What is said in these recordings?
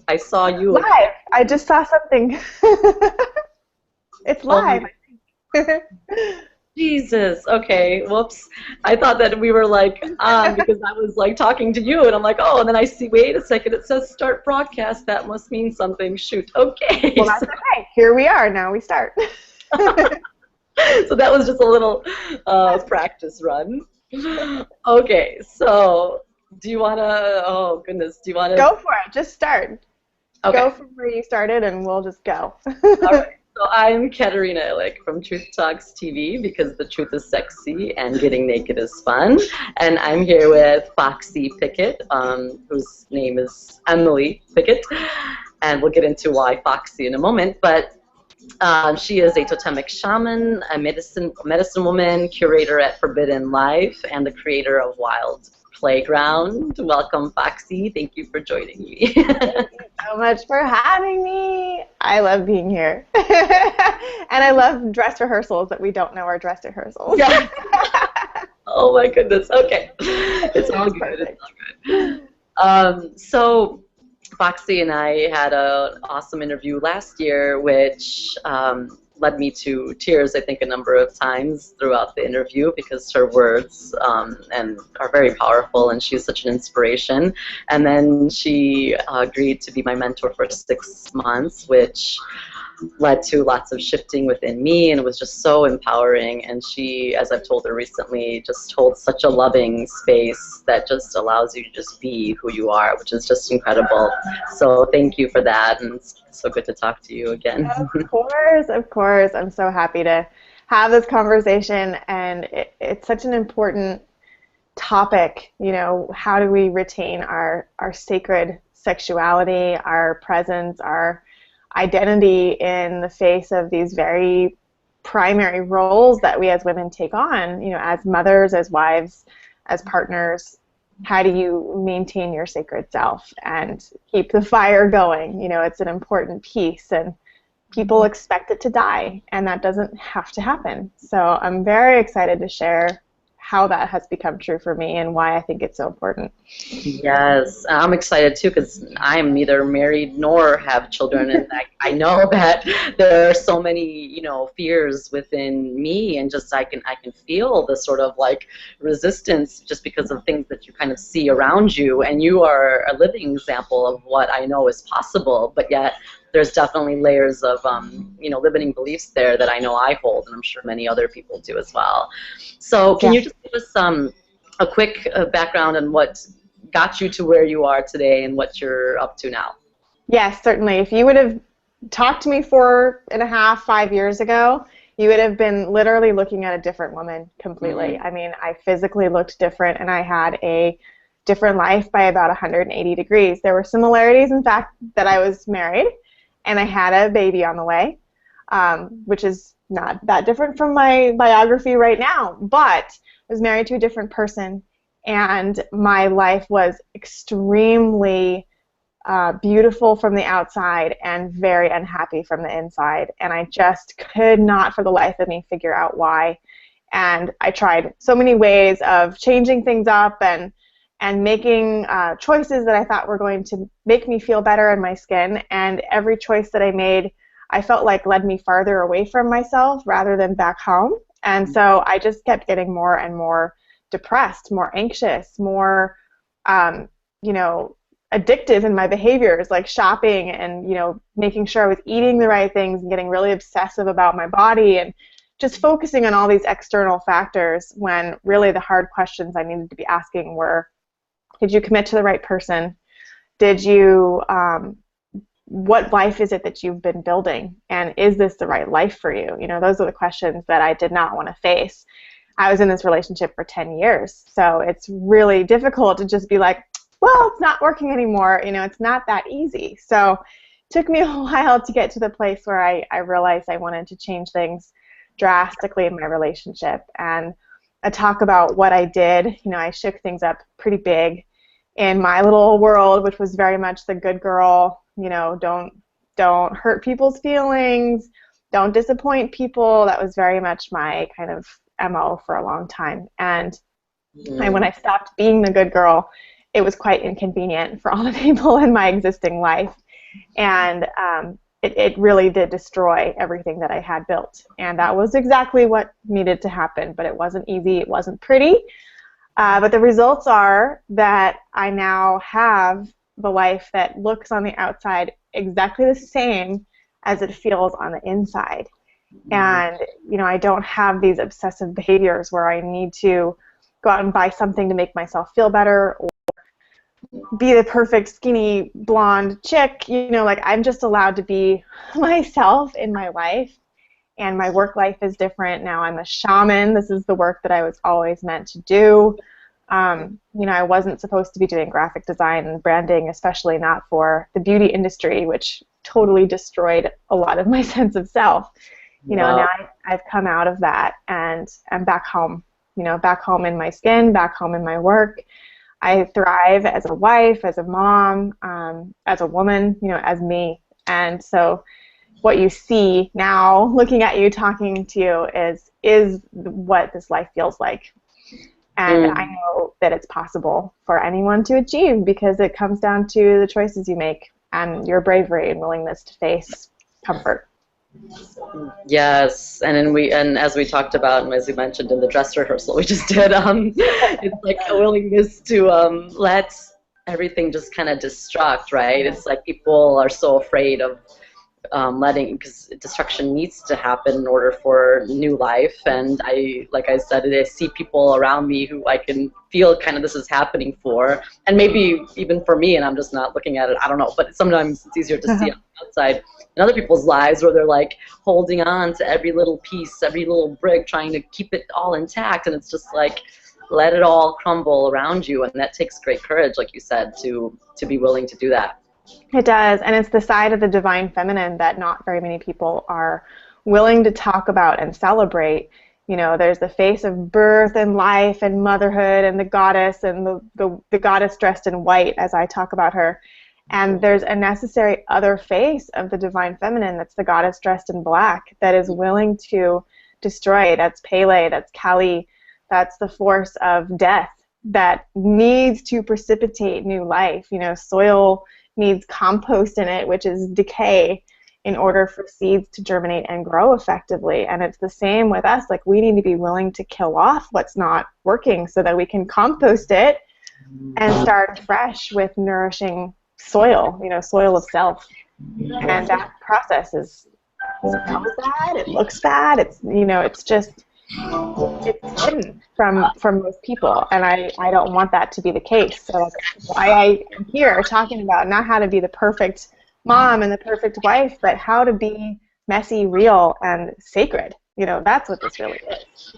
I saw you. Live. I just saw something. It's Oh my live, I think. Jesus. Okay. Whoops. I thought that we were like on because I was like talking to you, and I'm like, oh, and then I see. Wait a second. It says start broadcast. That must mean something. Shoot. Okay. Well, that's okay. Here we are. Now we start. So that was just a little practice run. Okay. So do you want to? Oh goodness. Do you want to? Go for it. Just start. Okay. Go from where you started, and we'll just go. All right. So I'm Katarina Ilic from Truth Talks TV because the truth is sexy and getting naked is fun. And I'm here with Foxy Pickett, whose name is Emelie Pickett. And we'll get into why Foxy in a moment. But she is a Totemic Shaman, a medicine woman, curator at Forbidden Life, and the creator of Wild Playground. Welcome, Foxy. Thank you for joining me. Thank you so much for having me. I love being here. And I love dress rehearsals that we don't know are dress rehearsals. Yeah. Oh my goodness. Okay. It's all good. It's all good. So Foxy and I had an awesome interview last year, which led me to tears, I think, a number of times throughout the interview because her words and are very powerful, and she's such an inspiration. And then she agreed to be my mentor for 6 months, which led to lots of shifting within me, and it was just so empowering. And she, as I've told her recently, just holds such a loving space that just allows you to just be who you are, which is just incredible. So thank you for that, and it's so good to talk to you again. Of course, of course. I'm so happy to have this conversation, and it's such an important topic. You know, how do we retain our sacred sexuality, our presence, our identity in the face of these very primary roles that we as women take on, you know, as mothers, as wives, as partners. How do you maintain your sacred self and keep the fire going? You know, it's an important piece, and people expect it to die, and that doesn't have to happen. So I'm very excited to share how that has become true for me and why I think it's so important. Yes, I'm excited too because I'm neither married nor have children, and I know that there are so many, you know, fears within me, and just I can feel the sort of like resistance just because of things that you kind of see around you, and you are a living example of what I know is possible, but yet there's definitely layers of you know, limiting beliefs there that I know I hold, and I'm sure many other people do as well. So can you just give us a quick background on what got you to where you are today and what you're up to now? Yes, certainly. If you would have talked to me 4.5, 5 years ago, you would have been literally looking at a different woman completely. I mean, I physically looked different, and I had a different life by about 180 degrees. There were similarities, in fact, that I was married, and I had a baby on the way, which is not that different from my biography right now, but I was married to a different person, and my life was extremely beautiful from the outside and very unhappy from the inside, and I just could not for the life of me figure out why. And I tried so many ways of changing things up and making choices that I thought were going to make me feel better in my skin, and every choice that I made I felt like led me farther away from myself rather than back home. And so I just kept getting more and more depressed, more anxious, more you know, addictive in my behaviors, like shopping and, you know, making sure I was eating the right things and getting really obsessive about my body and just focusing on all these external factors when really the hard questions I needed to be asking were, did you commit to the right person? Did you, what life is it that you've been building? And is this the right life for you? You know, those are the questions that I did not want to face. I was in this relationship for 10 years, so it's really difficult to just be like, well, it's not working anymore. You know, it's not that easy. So it took me a while to get to the place where I realized I wanted to change things drastically in my relationship. And I talk about what I did. You know, I shook things up pretty big in my little world, which was very much the good girl, you know, don't hurt people's feelings, don't disappoint people. That was very much my kind of MO for a long time. And when I stopped being the good girl it was quite inconvenient for all the people in my existing life. And it really did destroy everything that I had built. And that was exactly what needed to happen, but it wasn't easy, it wasn't pretty. But the results are that I now have the life that looks on the outside exactly the same as it feels on the inside. And, you know, I don't have these obsessive behaviors where I need to go out and buy something to make myself feel better, or be the perfect skinny blonde chick. You know, like, I'm just allowed to be myself in my life, and my work life is different. Now I'm a shaman. This is the work that I was always meant to do. You know, I wasn't supposed to be doing graphic design and branding, especially not for the beauty industry, which totally destroyed a lot of my sense of self. You know, now I've come out of that, and I'm back home, you know, back home in my skin, back home in my work. I thrive as a wife, as a mom, as a woman, you know, as me. And so what you see now, looking at you, talking to you, is what this life feels like. And I know that it's possible for anyone to achieve, because it comes down to the choices you make and your bravery and willingness to face comfort. Yes, and as we talked about, and as we mentioned in the dress rehearsal we just did, it's like a willingness to let everything just kind of destruct, right? It's like people are so afraid of letting, because destruction needs to happen in order for new life. And like I said, I see people around me who I can feel kind of this is happening for, and maybe even for me, and I'm just not looking at it, I don't know, but sometimes it's easier to see on the outside in other people's lives, where they're like holding on to every little piece, every little brick, trying to keep it all intact, and it's just like, let it all crumble around you. And that takes great courage, like you said, to be willing to do that. It does, and it's the side of the divine feminine that not very many people are willing to talk about and celebrate. You know, there's the face of birth and life and motherhood and the goddess, and the goddess dressed in white, as I talk about her. And there's a necessary other face of the divine feminine, that's the goddess dressed in black, that is willing to destroy. That's Pele, that's Kali, that's the force of death that needs to precipitate new life. You know, soil needs compost in it, which is decay, in order for seeds to germinate and grow effectively. And it's the same with us. Like, we need to be willing to kill off what's not working so that we can compost it and start fresh with nourishing soil, you know, soil of self. And that process is, it smells bad, it looks bad, it's, you know, it's just, it's hidden from most people, and I don't want that to be the case. So that's why I am here talking about not how to be the perfect mom and the perfect wife, but how to be messy, real, and sacred. You know, that's what this really is.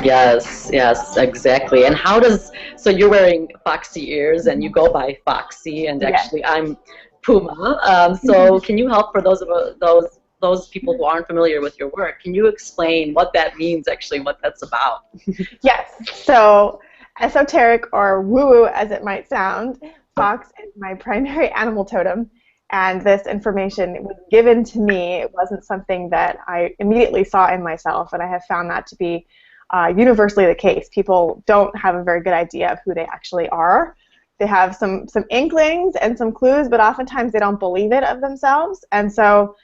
Yes, yes, exactly. And how does, so you're wearing Foxy ears, and you go by Foxy, and actually I'm Puma. So can you help, for those people who aren't familiar with your work, can you explain what that means, actually, what that's about? Yes. So, esoteric or woo-woo as it might sound, fox is my primary animal totem, and this information was given to me. It wasn't something that I immediately saw in myself, and I have found that to be universally the case. People don't have a very good idea of who they actually are. They have some inklings and some clues, but oftentimes they don't believe it of themselves. And so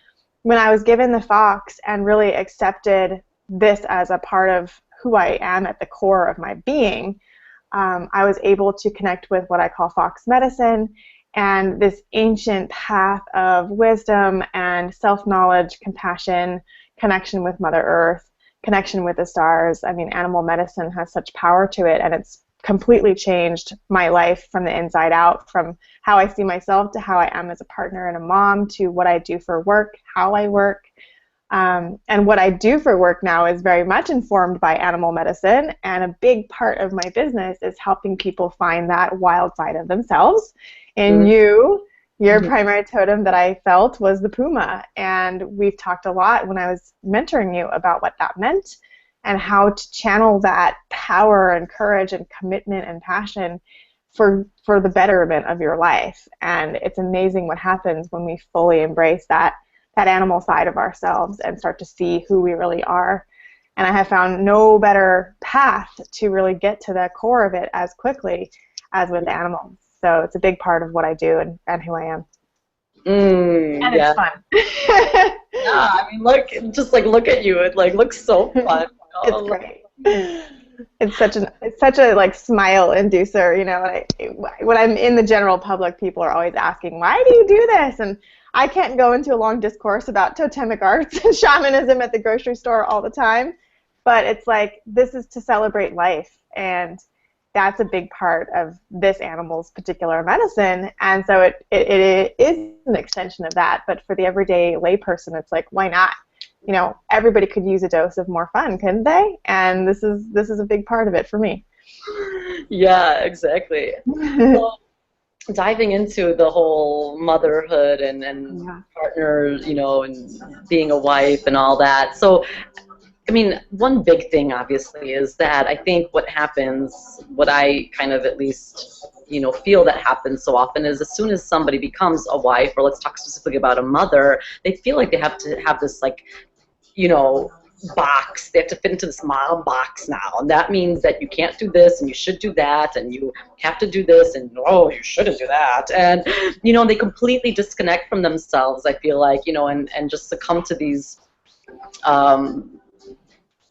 when I was given the fox and really accepted this as a part of who I am at the core of my being, I was able to connect with what I call fox medicine, and this ancient path of wisdom and self-knowledge, compassion, connection with Mother Earth, connection with the stars. I mean, animal medicine has such power to it, and it's completely changed my life from the inside out, from how I see myself to how I am as a partner and a mom, to what I do for work, how I work. And what I do for work now is very much informed by animal medicine, and a big part of my business is helping people find that wild side of themselves. And your primary totem that I felt was the puma, and we've talked a lot when I was mentoring you about what that meant and how to channel that power and courage and commitment and passion for the betterment of your life. And it's amazing what happens when we fully embrace that animal side of ourselves and start to see who we really are. And I have found no better path to really get to the core of it as quickly as with animals. So it's a big part of what I do and who I am. And Yeah. it's fun. Yeah, I mean, look at you. It like looks so fun. It's great. It's such a like smile inducer, you know. When I'm in the general public, people are always asking, "Why do you do this?" And I can't go into a long discourse about totemic arts and shamanism at the grocery store all the time, but it's like this is to celebrate life, and that's a big part of this animal's particular medicine, and so it is an extension of that. But for the everyday layperson, it's like, why not? You know, everybody could use a dose of more fun, couldn't they? And this is a big part of it for me. Yeah, exactly. Well, diving into the whole motherhood and partner, you know, and being a wife and all that. So, I mean, one big thing, obviously, is that I think what happens, what I kind of at least, you know, feel that happens so often is as soon as somebody becomes a wife, or let's talk specifically about a mother, they feel like they have to have this, like, you know, box. They have to fit into this mom box now, and that means that you can't do this and you should do that, and you have to do this, and oh, you shouldn't do that, and you know, they completely disconnect from themselves, I feel like, you know, and just succumb to these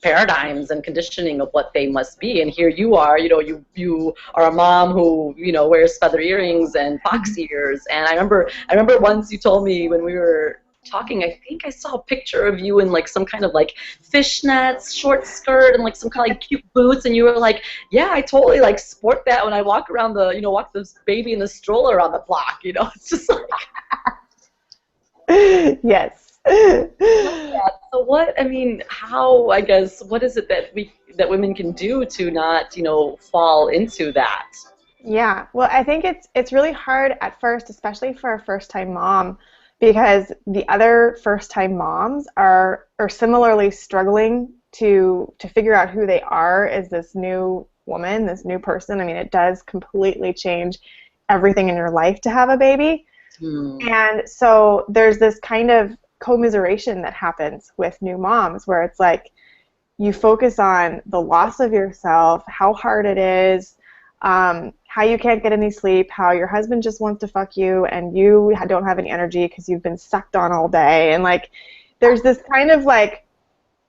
paradigms and conditioning of what they must be. And here you are, you know, you are a mom who, you know, wears feather earrings and fox ears. And I remember once you told me when we were talking, I think I saw a picture of you in like some kind of like fishnets, short skirt, and like some kind of like cute boots, and you were like, yeah, I totally like sport that when I walk around the, you know, walk this baby in the stroller on the block, you know. It's just like Yes. Yeah. So what, I mean, how, I guess, what is it that women can do to not, you know, fall into that? Yeah, well, I think it's really hard at first, especially for a first-time mom, because the other first-time moms are similarly struggling to figure out who they are as this new woman, this new person. I mean, it does completely change everything in your life to have a baby. And so there's this kind of commiseration that happens with new moms where it's like you focus on the loss of yourself, how hard it is, how you can't get any sleep, how your husband just wants to fuck you and you don't have any energy because you've been sucked on all day, and like there's this kind of like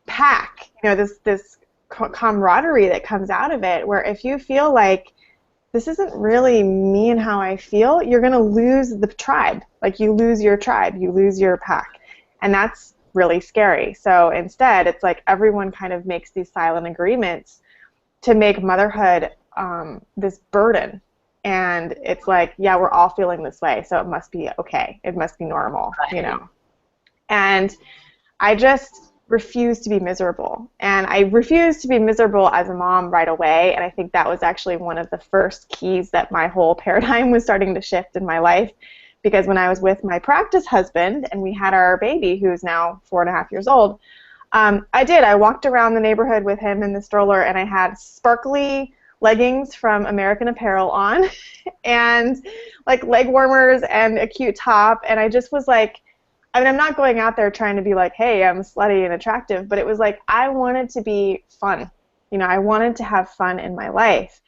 pack, you know, this camaraderie that comes out of it, where if you feel like this isn't really me and how I feel, you're going to lose the tribe. Like you lose your tribe, you lose your pack. And that's really scary. So instead, it's like everyone kind of makes these silent agreements to make motherhood this burden. And it's like, yeah, we're all feeling this way, so it must be okay. It must be normal, you know. And I just refuse to be miserable. And I refused to be miserable as a mom right away. And I think that was actually one of the first keys that my whole paradigm was starting to shift in my life. Because when I was with my practice husband and we had our baby, who's now 4.5 years old, I walked around the neighborhood with him in the stroller, and I had sparkly leggings from American Apparel on and like leg warmers and a cute top, and I just was like, I mean, I'm not going out there trying to be like, hey, I'm slutty and attractive, but it was like I wanted to be fun. You know, I wanted to have fun in my life.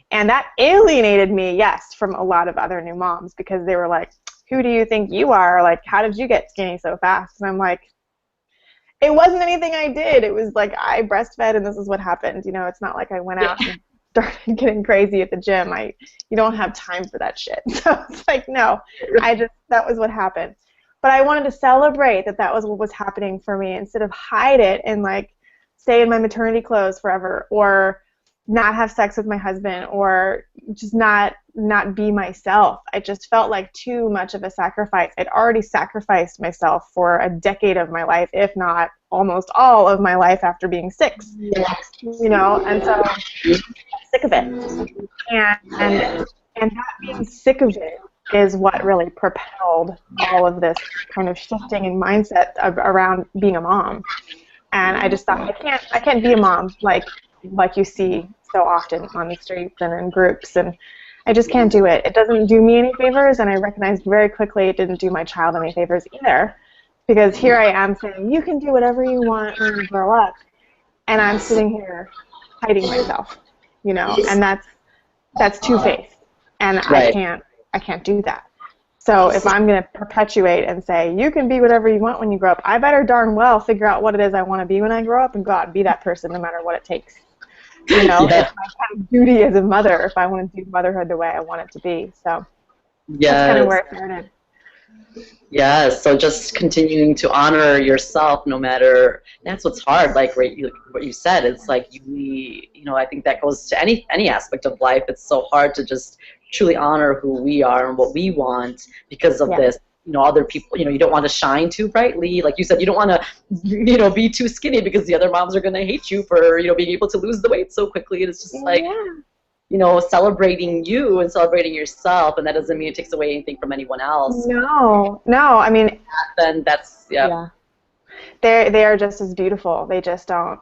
And that alienated me, yes, from a lot of other new moms, because they were like, who do you think you are? Like, how did you get skinny so fast? And I'm like, it wasn't anything I did. It was like I breastfed and this is what happened. You know, it's not like I went out and started getting crazy at the gym. You don't have time for that shit. So it's like, no, that was what happened. But I wanted to celebrate that was what was happening for me instead of hide it and like stay in my maternity clothes forever, or not have sex with my husband, or just not be myself. I just felt like too much of a sacrifice. I'd already sacrificed myself for a decade of my life, if not almost all of my life after being 6. You know, and so I'm sick of it. And that being sick of it is what really propelled all of this kind of shifting in mindset around being a mom. And I just thought, I can't be a mom like you see so often on the streets and in groups, and I just can't do it. It doesn't do me any favors, and I recognized very quickly it didn't do my child any favors either, because here I am saying, you can do whatever you want when you grow up, and I'm sitting here hiding myself, you know, and that's two-faced, and Right. I can't do that. So if I'm going to perpetuate and say, you can be whatever you want when you grow up, I better darn well figure out what it is I want to be when I grow up and go out and be that person no matter what it takes. You know, Yeah. it's my kind of duty as a mother if I want to do motherhood the way I want it to be. So that's kind of Yes. where it started. Yes. So just continuing to honor yourself, no matter. That's what's hard. Like what you said, it's like you know, I think that goes to any aspect of life. It's so hard to just truly honor who we are and what we want because of this. You know, other people. You know, you don't want to shine too brightly. Like you said, you don't want to, you know, be too skinny because the other moms are going to hate you for, you know, being able to lose the weight so quickly. And it's just like, you know, celebrating you and celebrating yourself, and that doesn't mean it takes away anything from anyone else. No, I mean, Then that's they are just as beautiful. They just don't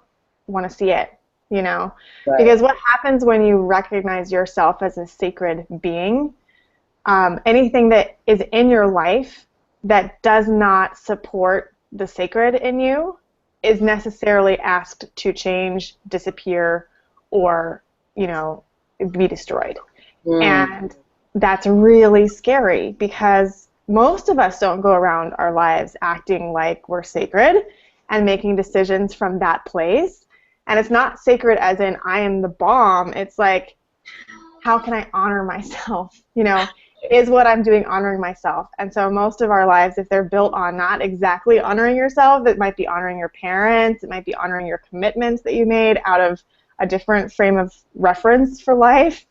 want to see it, you know, Right. because what happens when you recognize yourself as a sacred being, anything that is in your life that does not support the sacred in you is necessarily asked to change, disappear, or, you know, be destroyed. And that's really scary because most of us don't go around our lives acting like we're sacred and making decisions from that place. And it's not sacred as in I am the bomb. It's like, how can I honor myself? You know, is what I'm doing honoring myself? And so most of our lives, if they're built on not exactly honoring yourself, it might be honoring your parents, it might be honoring your commitments that you made out of a different frame of reference for life.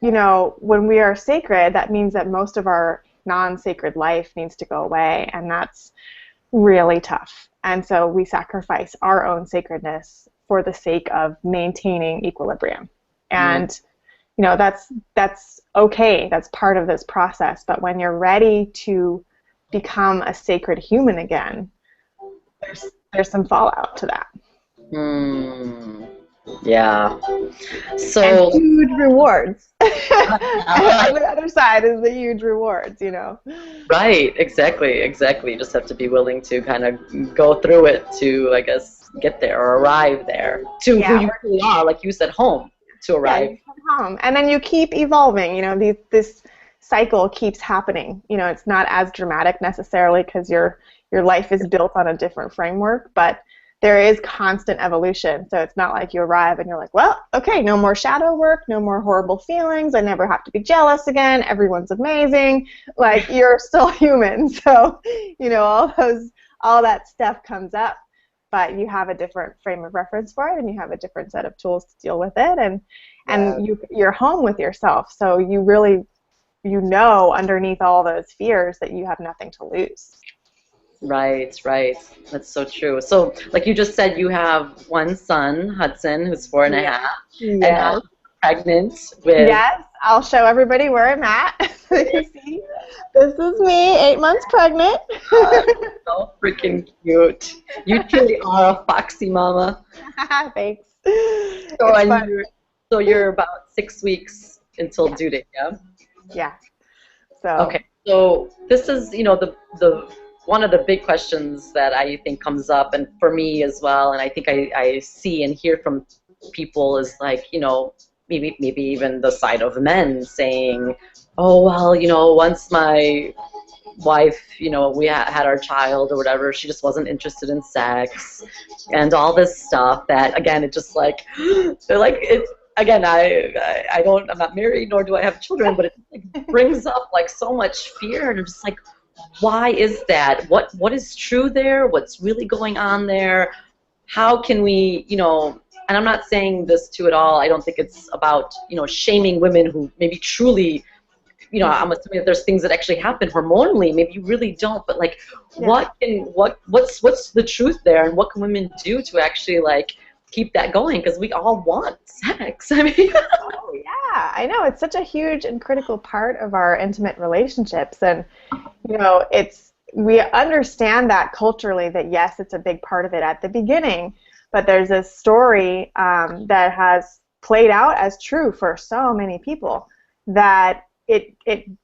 You know, when we are sacred, that means that most of our non-sacred life needs to go away, and that's really tough. And so we sacrifice our own sacredness for the sake of maintaining equilibrium. And you know, that's okay. That's part of this process. But when you're ready to become a sacred human again, there's some fallout to that. Yeah. So and huge rewards. On the other side is the huge rewards, you know. Right, exactly. You just have to be willing to kind of go through it to, I guess, get there or arrive there to who you really are, like you said, home to arrive. Yeah, you come home, and then you keep evolving. You know, this cycle keeps happening. You know, it's not as dramatic necessarily because your life is built on a different framework, but there is constant evolution. So it's not like you arrive and you're like, well, okay, no more shadow work, no more horrible feelings, I never have to be jealous again, everyone's amazing. Like, you're still human. So, you know, all that stuff comes up, but you have a different frame of reference for it, and you have a different set of tools to deal with it, and you're home with yourself. So you really, you know, underneath all those fears that you have nothing to lose. Right. That's so true. So, like you just said, you have one son, Hudson, who's 4.5, and now pregnant with. Yes, I'll show everybody where I'm at. You see, this is me, 8 months pregnant. So freaking cute. You truly are a foxy mama. Thanks. So you're about 6 weeks until due date, yeah? Yeah. So. Okay. So this is, you know, the one of the big questions that I think comes up, and for me as well, and I think I see and hear from people is like, you know, maybe even the side of men saying, oh, well, you know, once my wife, you know, we had our child or whatever, she just wasn't interested in sex and all this stuff that, again, it just like, they're like, it's, again, I'm not married, nor do I have children, but it like brings up like so much fear, and I'm just like, why is that? What is true there? What's really going on there? How can we, you know, and I'm not saying this to at all, I don't think it's about, you know, shaming women who maybe truly, you know, I'm assuming that there's things that actually happen hormonally, maybe you really don't, but like, what's the truth there, and what can women do to actually like keep that going, because we all want sex. I mean, oh yeah, I know, it's such a huge and critical part of our intimate relationships, and you know, we understand that culturally, that yes, it's a big part of it at the beginning, but there's a story that has played out as true for so many people, that it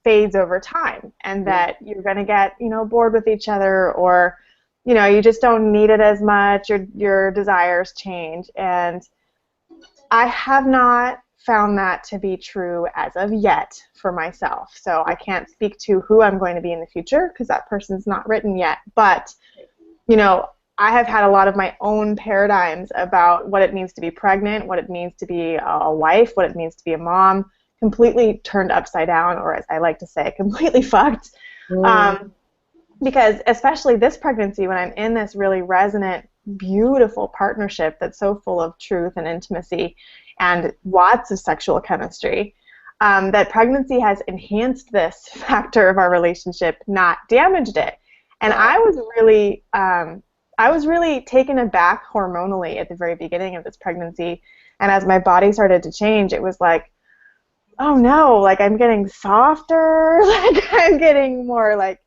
fades over time, and that you're going to get, you know, bored with each other, or you know, you just don't need it as much, your desires change. And I have not found that to be true as of yet for myself. So I can't speak to who I'm going to be in the future because that person's not written yet. But, you know, I have had a lot of my own paradigms about what it means to be pregnant, what it means to be a wife, what it means to be a mom, completely turned upside down, or as I like to say, completely fucked. Because especially this pregnancy, when I'm in this really resonant, beautiful partnership that's so full of truth and intimacy and lots of sexual chemistry, that pregnancy has enhanced this factor of our relationship, not damaged it. And I was really taken aback hormonally at the very beginning of this pregnancy. And as my body started to change, it was like, oh no, like I'm getting softer, like I'm getting more like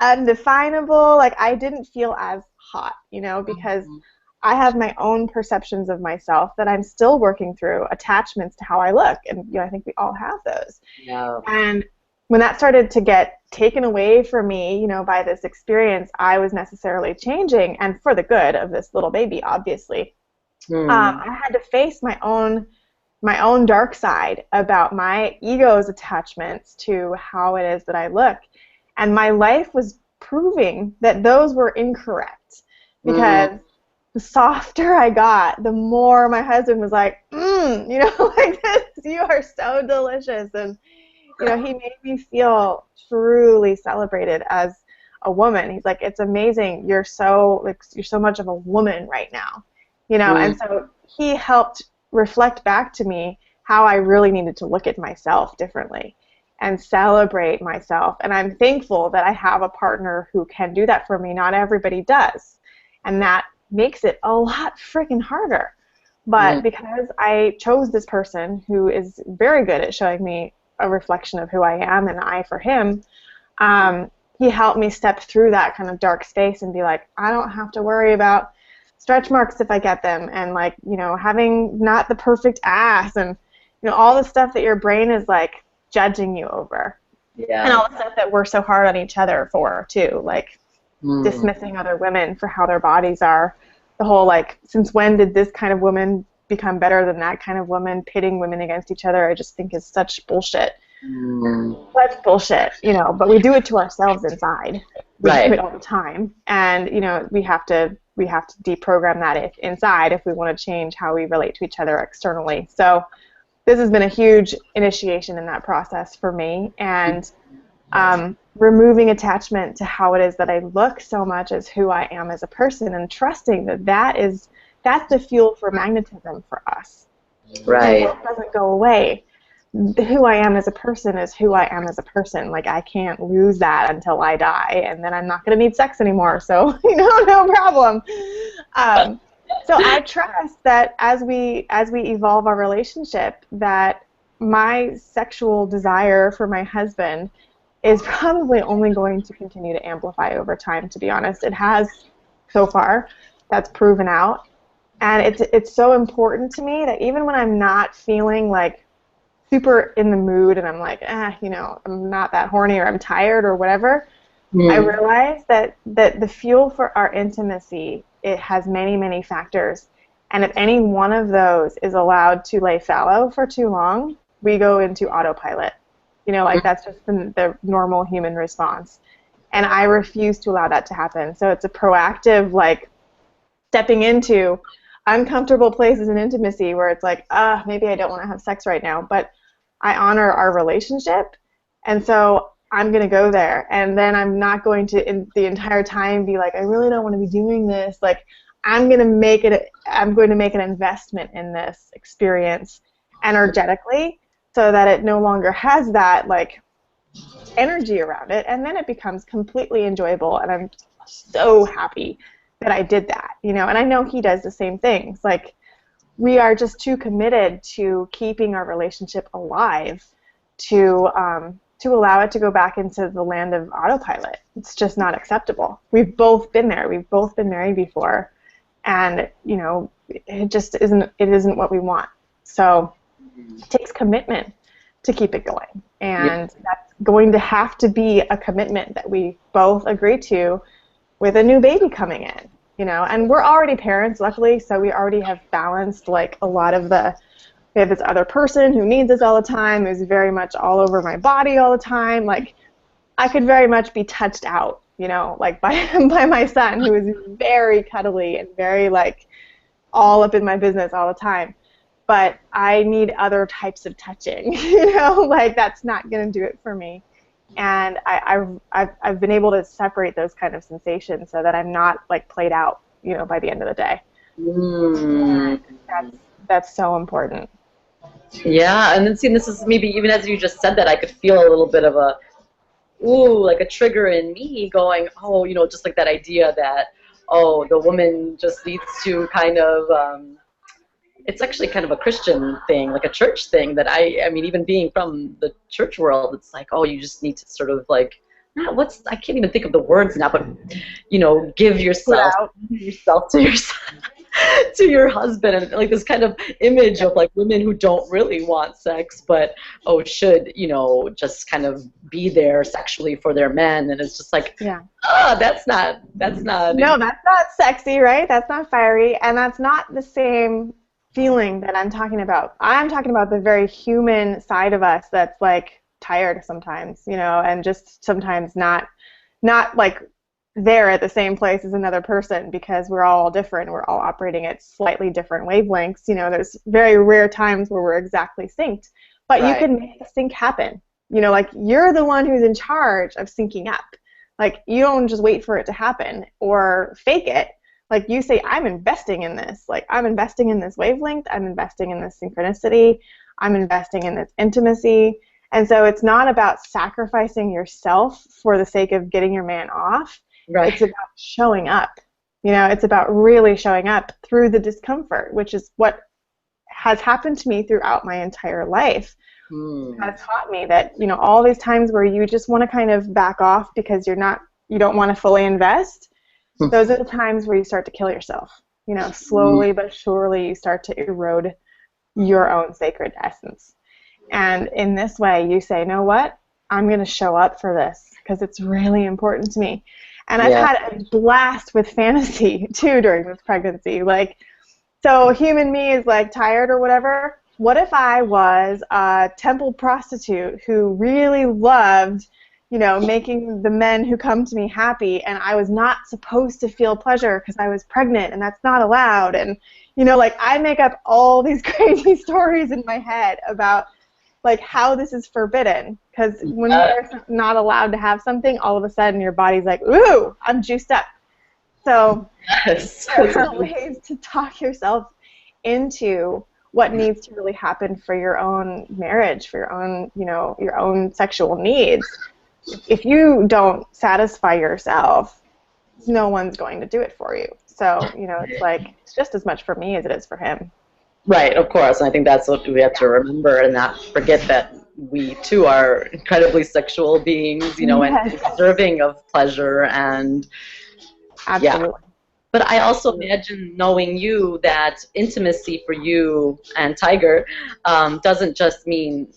undefinable, like I didn't feel as hot, you know, because I have my own perceptions of myself that I'm still working through, attachments to how I look, and you know, I think we all have those. Yeah. And when that started to get taken away from me, you know, by this experience, I was necessarily changing, and for the good of this little baby, obviously. I had to face my own dark side about my ego's attachments to how it is that I look. And my life was proving that those were incorrect, because the softer I got, the more my husband was like, you know, like this, you are so delicious. And, you know, he made me feel truly celebrated as a woman. He's like, it's amazing. You're so much of a woman right now, you know. And so he helped reflect back to me how I really needed to look at myself differently and celebrate myself. And I'm thankful that I have a partner who can do that for me. Not everybody does. And that makes it a lot freaking harder. But because I chose this person who is very good at showing me a reflection of who I am and I for him, he helped me step through that kind of dark space and be like, I don't have to worry about stretch marks if I get them, and like, you know, having not the perfect ass, and you know, all the stuff that your brain is like judging you over. Yeah. And all the stuff that we're so hard on each other for too, like dismissing other women for how their bodies are. The whole like, since when did this kind of woman become better than that kind of woman, pitting women against each other, I just think is such bullshit. Such bullshit, you know, but we do it to ourselves inside. We do it all the time. And, you know, we have to deprogram that inside if we want to change how we relate to each other externally. So this has been a huge initiation in that process for me, and removing attachment to how it is that I look so much as who I am as a person, and trusting that that's the fuel for magnetism for us. Right. And it doesn't go away. Who I am as a person is who I am as a person. Like, I can't lose that until I die, and then I'm not going to need sex anymore. So, you know, no problem. So I trust that as we evolve our relationship, that my sexual desire for my husband is probably only going to continue to amplify over time, to be honest. It has so far. That's proven out. And it's so important to me that even when I'm not feeling like super in the mood and I'm like, you know, I'm not that horny or I'm tired or whatever, I realize that the fuel for our intimacy, it has many, many factors. And if any one of those is allowed to lay fallow for too long, we go into autopilot. You know, like that's just the normal human response. And I refuse to allow that to happen. So it's a proactive, like, stepping into uncomfortable places in intimacy where it's like, maybe I don't want to have sex right now, but I honor our relationship, and so I'm going to go there. And then I'm not going to, in the entire time, be like, I really don't want to be doing this. Like, I'm going to make an investment in this experience energetically so that it no longer has that, like, energy around it, and then it becomes completely enjoyable, and I'm so happy that I did that, you know. And I know he does the same things. Like, we are just too committed to keeping our relationship alive to allow it to go back into the land of autopilot. It's just not acceptable. We've both been there. We've both been married before, and you know, it just isn't. It isn't what we want. So it takes commitment to keep it going, and that's going to have to be a commitment that we both agree to with a new baby coming in, you know, and we're already parents, luckily, so we already have balanced like a lot of the, we have this other person who needs us all the time, who's very much all over my body all the time. Like, I could very much be touched out, you know, like by my son, who is very cuddly and very like all up in my business all the time. But I need other types of touching, you know, like that's not going to do it for me. And I've been able to separate those kind of sensations so that I'm not like played out, you know, by the end of the day. Mm. That's so important. Yeah, and then see, this is maybe even as you just said that, I could feel a little bit of a, ooh, like a trigger in me going, oh, you know, just like that idea that, oh, the woman just needs to kind of, it's actually kind of a Christian thing, like a church thing that I mean, even being from the church world, it's like, oh, you just need to sort of like, I can't even think of the words now, but, you know, give yourself to yourself, to your husband, and like this kind of image of like women who don't really want sex, but, oh, should, you know, just kind of be there sexually for their men, and it's just like, that's not. No, that's not sexy, right? That's not fiery, and that's not the same feeling that I'm talking about. I'm talking about the very human side of us that's like tired sometimes, you know, and just sometimes not like there at the same place as another person, because we're all different. We're all operating at slightly different wavelengths. You know, there's very rare times where we're exactly synced, but you can make the sync happen. You know, like you're the one who's in charge of syncing up. Like you don't just wait for it to happen or fake it. Like you say, I'm investing in this. Like I'm investing in this wavelength. I'm investing in this synchronicity. I'm investing in this intimacy. And so it's not about sacrificing yourself for the sake of getting your man off. Right. It's about showing up. You know, it's about really showing up through the discomfort, which is what has happened to me throughout my entire life. It has taught me that, you know, all these times where you just want to kind of back off because you don't want to fully invest, those are the times where you start to kill yourself. You know, slowly but surely you start to erode your own sacred essence. And in this way, you say, you know what? I'm going to show up for this because it's really important to me. And I've had a blast with fantasy, too, during this pregnancy. Like, so human me is, like, tired or whatever. What if I was a temple prostitute who really loved, you know, making the men who come to me happy, and I was not supposed to feel pleasure because I was pregnant, and that's not allowed. And, you know, like, I make up all these crazy stories in my head about, like, how this is forbidden. Because when you're not allowed to have something, all of a sudden your body's like, ooh, I'm juiced up. So there are ways to talk yourself into what needs to really happen for your own marriage, for your own, you know, your own sexual needs. If you don't satisfy yourself, no one's going to do it for you. So, you know, it's like, it's just as much for me as it is for him. Right, of course. And I think that's what we have to remember and not forget, that we, too, are incredibly sexual beings, you know, and deserving of pleasure. And absolutely. But I also imagine, knowing you, that intimacy for you and Tiger doesn't just mean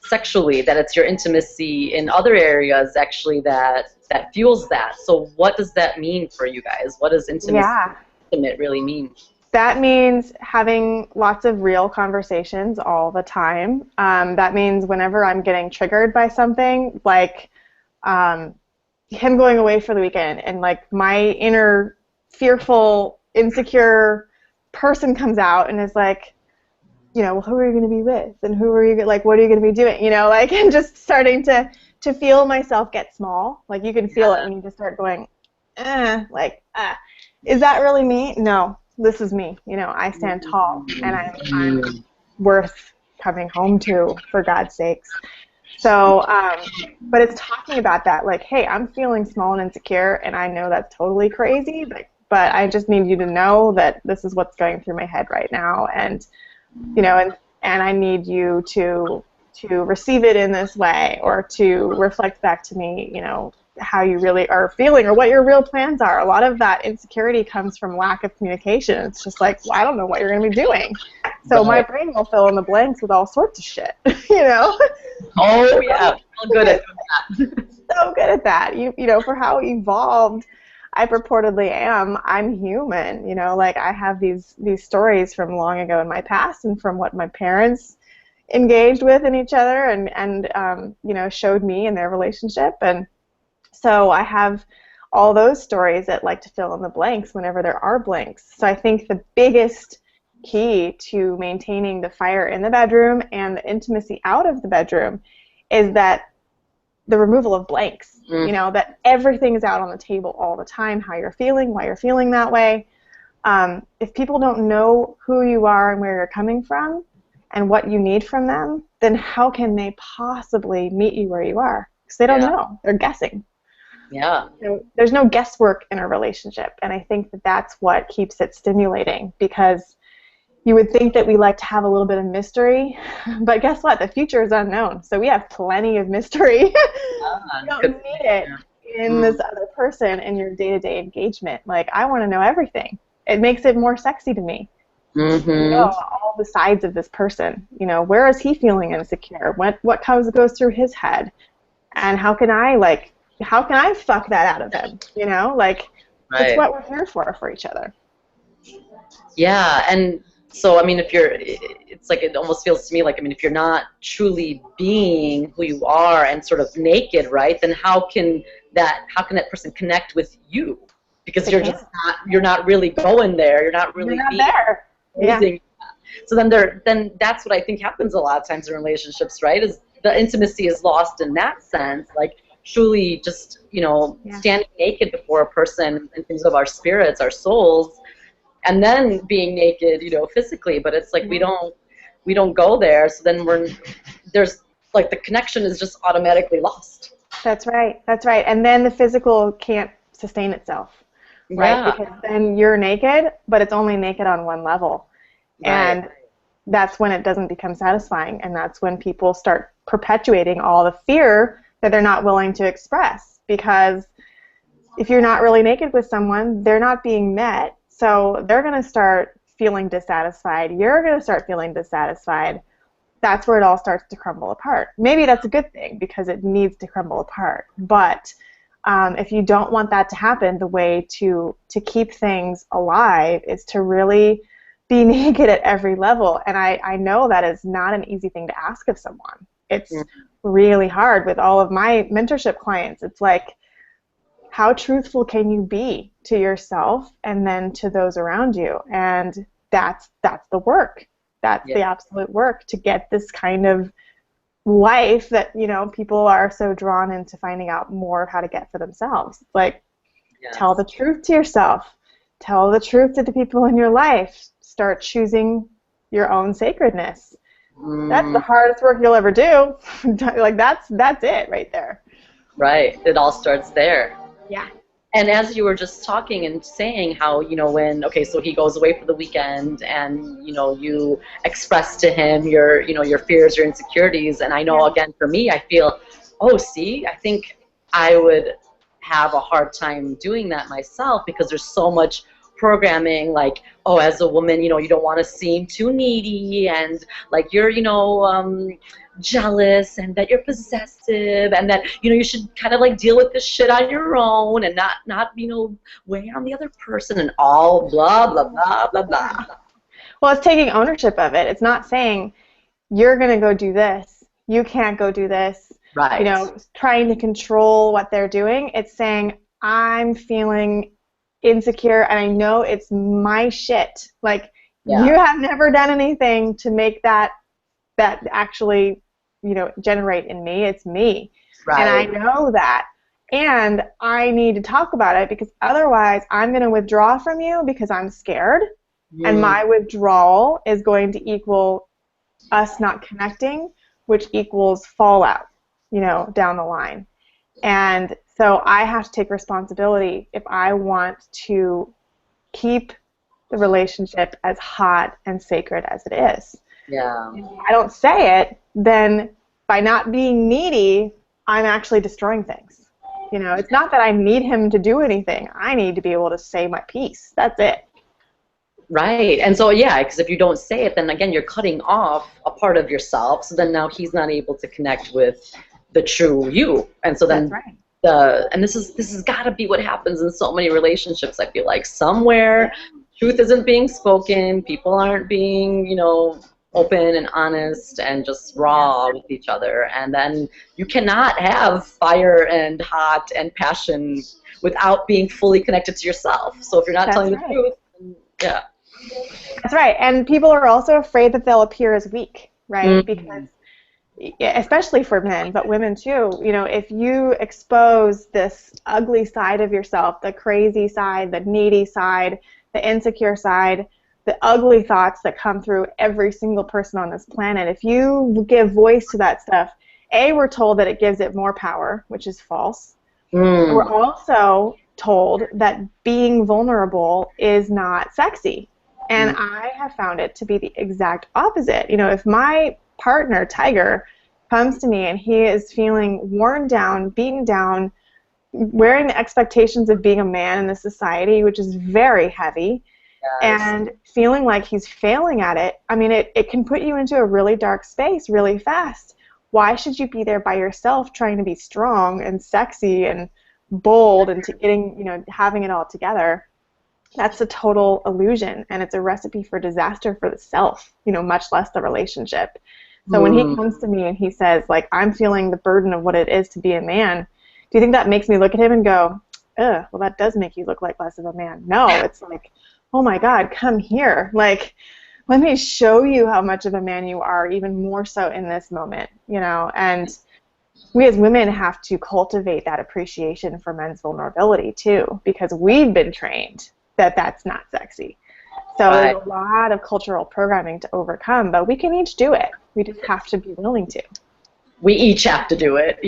sexually, that it's your intimacy in other areas, actually, that fuels that. So what does that mean for you guys? What does intimate really mean? That means having lots of real conversations all the time. That means whenever I'm getting triggered by something, like him going away for the weekend, and like my inner fearful, insecure person comes out and is like, you know, well, who are you going to be with? And who are you, like, what are you going to be doing? You know, like, and just starting to feel myself get small. Like, you can feel it when you just start going, is that really me? No. This is me, you know, I stand tall, and I'm worth coming home to, for God's sakes. So, but it's talking about that, like, hey, I'm feeling small and insecure, and I know that's totally crazy, but I just need you to know that this is what's going through my head right now, and, you know, and I need you to receive it in this way, or to reflect back to me, you know, how you really are feeling or what your real plans are. A lot of that insecurity comes from lack of communication. It's just like, well, I don't know what you're going to be doing. So my brain will fill in the blanks with all sorts of shit, you know? Oh, yeah. I'm good at that. So good at that. You know, for how evolved I purportedly am. I'm human, you know, like I have these stories from long ago in my past and from what my parents engaged with in each other and you know, showed me in their relationship. And so I have all those stories that like to fill in the blanks whenever there are blanks. So I think the biggest key to maintaining the fire in the bedroom and the intimacy out of the bedroom is that the removal of blanks, you know, that everything is out on the table all the time, how you're feeling, why you're feeling that way. If people don't know who you are and where you're coming from and what you need from them, then how can they possibly meet you where you are? Because they don't know. They're guessing. Yeah. So there's no guesswork in a relationship, and I think that that's what keeps it stimulating, because you would think that we like to have a little bit of mystery, but guess what? The future is unknown, so we have plenty of mystery. You don't need it in this other person in your day-to-day engagement. Like, I want to know everything. It makes it more sexy to me. You know, all the sides of this person. You know, where is he feeling insecure? What goes through his head? And how can I fuck that out of him? You know, like, it's what we're here for each other. Yeah, and so, I mean, it's like, it almost feels to me like, I mean, if you're not truly being who you are and sort of naked, right, then how can that person connect with you? Because you're not really going there. You're not really being there. Yeah. So then that's what I think happens a lot of times in relationships, right, is the intimacy is lost in that sense, like, truly just, you know, standing naked before a person in terms of our spirits, our souls, and then being naked, you know, physically. But it's like we don't go there, so then there's like the connection is just automatically lost. That's right. And then the physical can't sustain itself, right? Because then you're naked, but it's only naked on one level. And that's when it doesn't become satisfying, and that's when people start perpetuating all the fear that they're not willing to express, because if you're not really naked with someone, they're not being met, so they're going to start feeling dissatisfied. You're going to start feeling dissatisfied. That's where it all starts to crumble apart. Maybe that's a good thing, because it needs to crumble apart, but if you don't want that to happen, the way to keep things alive is to really be naked at every level. And I know that is not an easy thing to ask of someone. It's really hard with all of my mentorship clients. It's like, how truthful can you be to yourself and then to those around you? And that's the work. That's the absolute work to get this kind of life that, you know, people are so drawn into finding out more of how to get for themselves. Like, tell the truth to yourself. Tell the truth to the people in your life. Start choosing your own sacredness. That's the hardest work you'll ever do. Like, that's it right there. Right. It all starts there. Yeah. And as you were just talking and saying how, you know, so he goes away for the weekend and, you know, you express to him your fears, your insecurities. And I know, again, for me, I feel, I think I would have a hard time doing that myself, because there's so much programming, like, as a woman, you know, you don't want to seem too needy, and like you're, you know, jealous, and that you're possessive, and that, you know, you should kind of like deal with this shit on your own and not you know, weigh on the other person, and all blah blah blah blah blah. Well, it's taking ownership of it. It's not saying you're gonna go do this, you can't go do this, right? You know, trying to control what they're doing. It's saying, I'm feeling insecure, and I know it's my shit. Like, you have never done anything to make that actually, you know, generate in me. It's me. Right. And I know that. And I need to talk about it, because otherwise I'm going to withdraw from you because I'm scared. And my withdrawal is going to equal us not connecting, which equals fallout, you know, down the line. And so I have to take responsibility if I want to keep the relationship as hot and sacred as it is. Yeah. If I don't say it, then by not being needy, I'm actually destroying things. You know, it's not that I need him to do anything. I need to be able to say my piece. That's it. Right. And so, because if you don't say it, then again, you're cutting off a part of yourself. So then now he's not able to connect with the true you. And so then and this has got to be what happens in so many relationships. I feel like somewhere truth isn't being spoken, people aren't being, open and honest and just raw with each other, and then you cannot have fire and hot and passion without being fully connected to yourself. So if you're not telling the truth, then, yeah. That's right. And people are also afraid that they'll appear as weak, right? Because especially for men, but women too, if you expose this ugly side of yourself, the crazy side, the needy side, the insecure side, the ugly thoughts that come through every single person on this planet, if you give voice to that stuff, we're told that it gives it more power, which is false. We're also told that being vulnerable is not sexy. And I have found it to be the exact opposite. If my partner, Tiger, comes to me and he is feeling worn down, beaten down, wearing the expectations of being a man in this society, which is very heavy, and feeling like he's failing at it, I mean, it can put you into a really dark space really fast. Why should you be there by yourself trying to be strong and sexy and bold and having it all together? That's a total illusion, and it's a recipe for disaster for the self, much less the relationship. So when he comes to me and he says, like, I'm feeling the burden of what it is to be a man, do you think that makes me look at him and go, ugh, well, that does make you look like less of a man? No, it's like, oh my God, come here. Like, let me show you how much of a man you are, even more so in this moment, and we as women have to cultivate that appreciation for men's vulnerability too, because we've been trained that that's not sexy. So there's a lot of cultural programming to overcome, but we can each do it. We just have to be willing to. We each have to do it,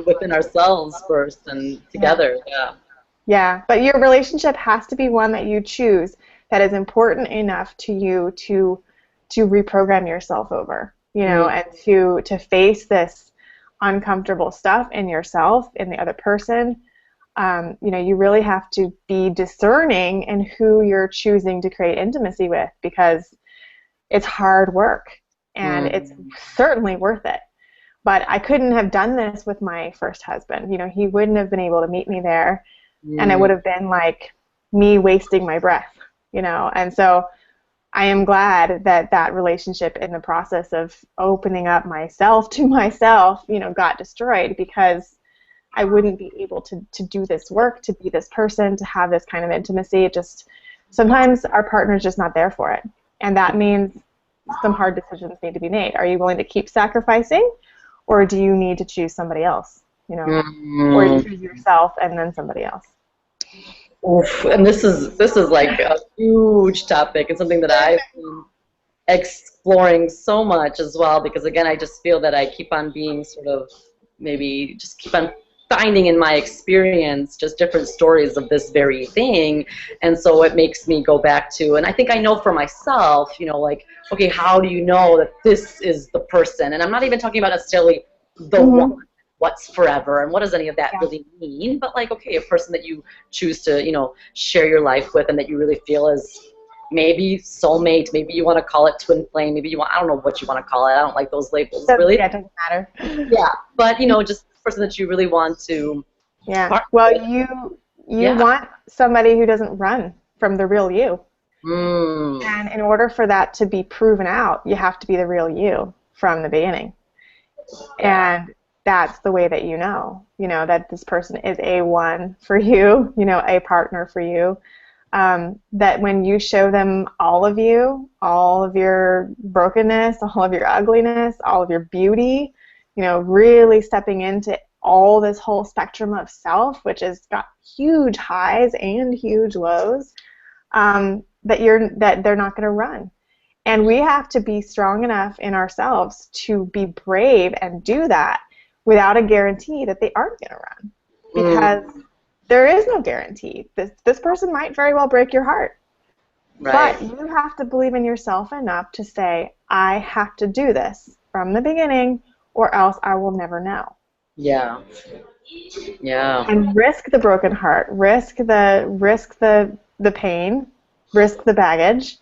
within ourselves first and together, Yeah, but your relationship has to be one that you choose that is important enough to you to reprogram yourself over, and to face this uncomfortable stuff in yourself, in the other person. You really have to be discerning in who you're choosing to create intimacy with, because it's hard work and it's certainly worth it. But I couldn't have done this with my first husband. He wouldn't have been able to meet me there, and it would have been like me wasting my breath, And so I am glad that relationship, in the process of opening up myself to myself, got destroyed, because I wouldn't be able to do this work, to be this person, to have this kind of intimacy. Sometimes our partner's just not there for it. And that means some hard decisions need to be made. Are you willing to keep sacrificing, or do you need to choose somebody else? Or you choose yourself and then somebody else. Oof. And this is like a huge topic, and something that I've been exploring so much as well, because again, I just feel that I keep on being keep on finding in my experience just different stories of this very thing. And so it makes me go back to, and I think I know for myself, like, okay, how do you know that this is the person? And I'm not even talking about necessarily the one, what's forever, and what does any of that really mean, but like, okay, a person that you choose to, share your life with, and that you really feel is maybe soulmate, maybe you want to call it twin flame, maybe I don't know what you want to call it, I don't like those labels, really. Yeah, it doesn't matter. Yeah, but, just the person that you really want to. Yeah, well, you want somebody who doesn't run from the real you. And in order for that to be proven out, you have to be the real you from the beginning. And that's the way that that this person is a one for you, a partner for you. That when you show them all of you, all of your brokenness, all of your ugliness, all of your beauty, really stepping into all this whole spectrum of self, which has got huge highs and huge lows, that they're not going to run. And we have to be strong enough in ourselves to be brave and do that without a guarantee that they aren't going to run, because there is no guarantee. This person might very well break your heart. Right. But you have to believe in yourself enough to say, I have to do this from the beginning, or else I will never know. Yeah. Yeah. And risk the broken heart, risk the pain, risk the baggage,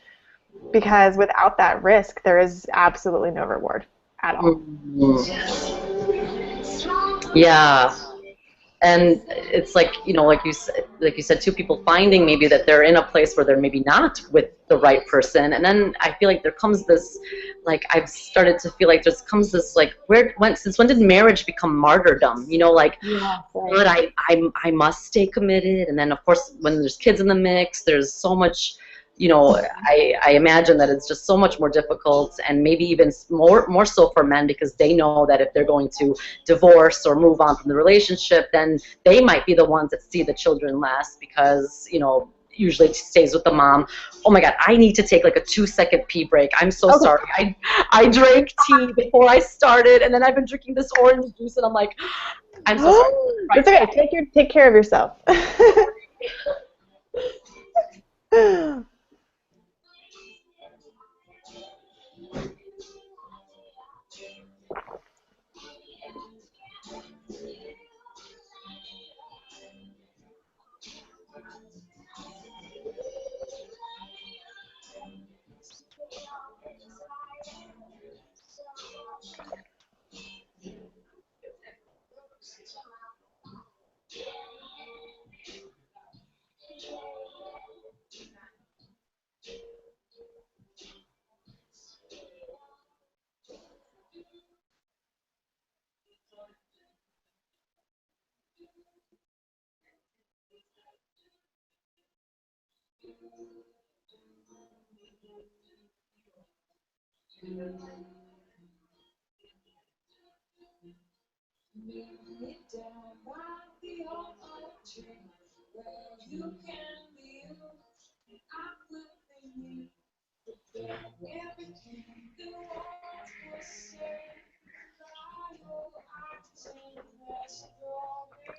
because without that risk, there is absolutely no reward at all. Yeah. And it's like, like you said, two people finding maybe that they're in a place where they're maybe not with the right person, and then I feel like there comes this, like, I've started to feel like there comes this, like, since when did marriage become martyrdom? Like, Yeah, but I must stay committed, and then of course when there's kids in the mix, there's so much. I imagine that it's just so much more difficult, and maybe even more so for men, because they know that if they're going to divorce or move on from the relationship, then they might be the ones that see the children last, because usually it stays with the mom. Oh my God, I need to take like a 2-second pee break. I'm so sorry. I drank tea before I started, and then I've been drinking this orange juice, and I'm like, I'm so sorry. It's okay. Take care of yourself.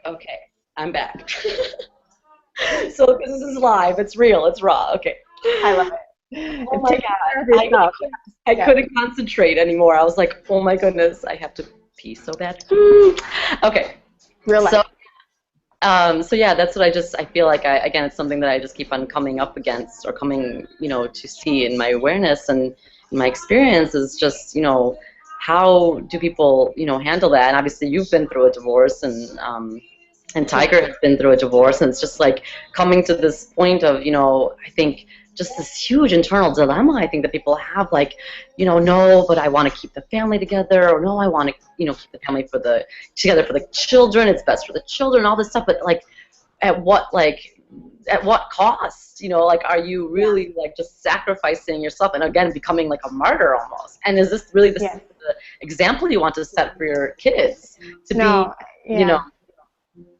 Okay, I'm back. So this is live. It's real. It's raw. Okay. I love it. Oh my Take care of yourself. I couldn't concentrate anymore. I was like, oh my goodness, I have to pee so bad. Okay. Real life. So yeah, that's what I feel like again, it's something that I just keep on coming up against, or coming, to see in my awareness and in my experience, is just, how do people, handle that? And obviously you've been through a divorce, and Tiger has been through a divorce, and it's just like coming to this point of, I think just this huge internal dilemma I think that people have, like, no, but I want to keep the family together, or no, I want to, keep the family together for the children, it's best for the children, all this stuff, but like, at what cost? Like, are you really like just sacrificing yourself, and again becoming like a martyr almost? And is this really the example you want to set for your kids to be,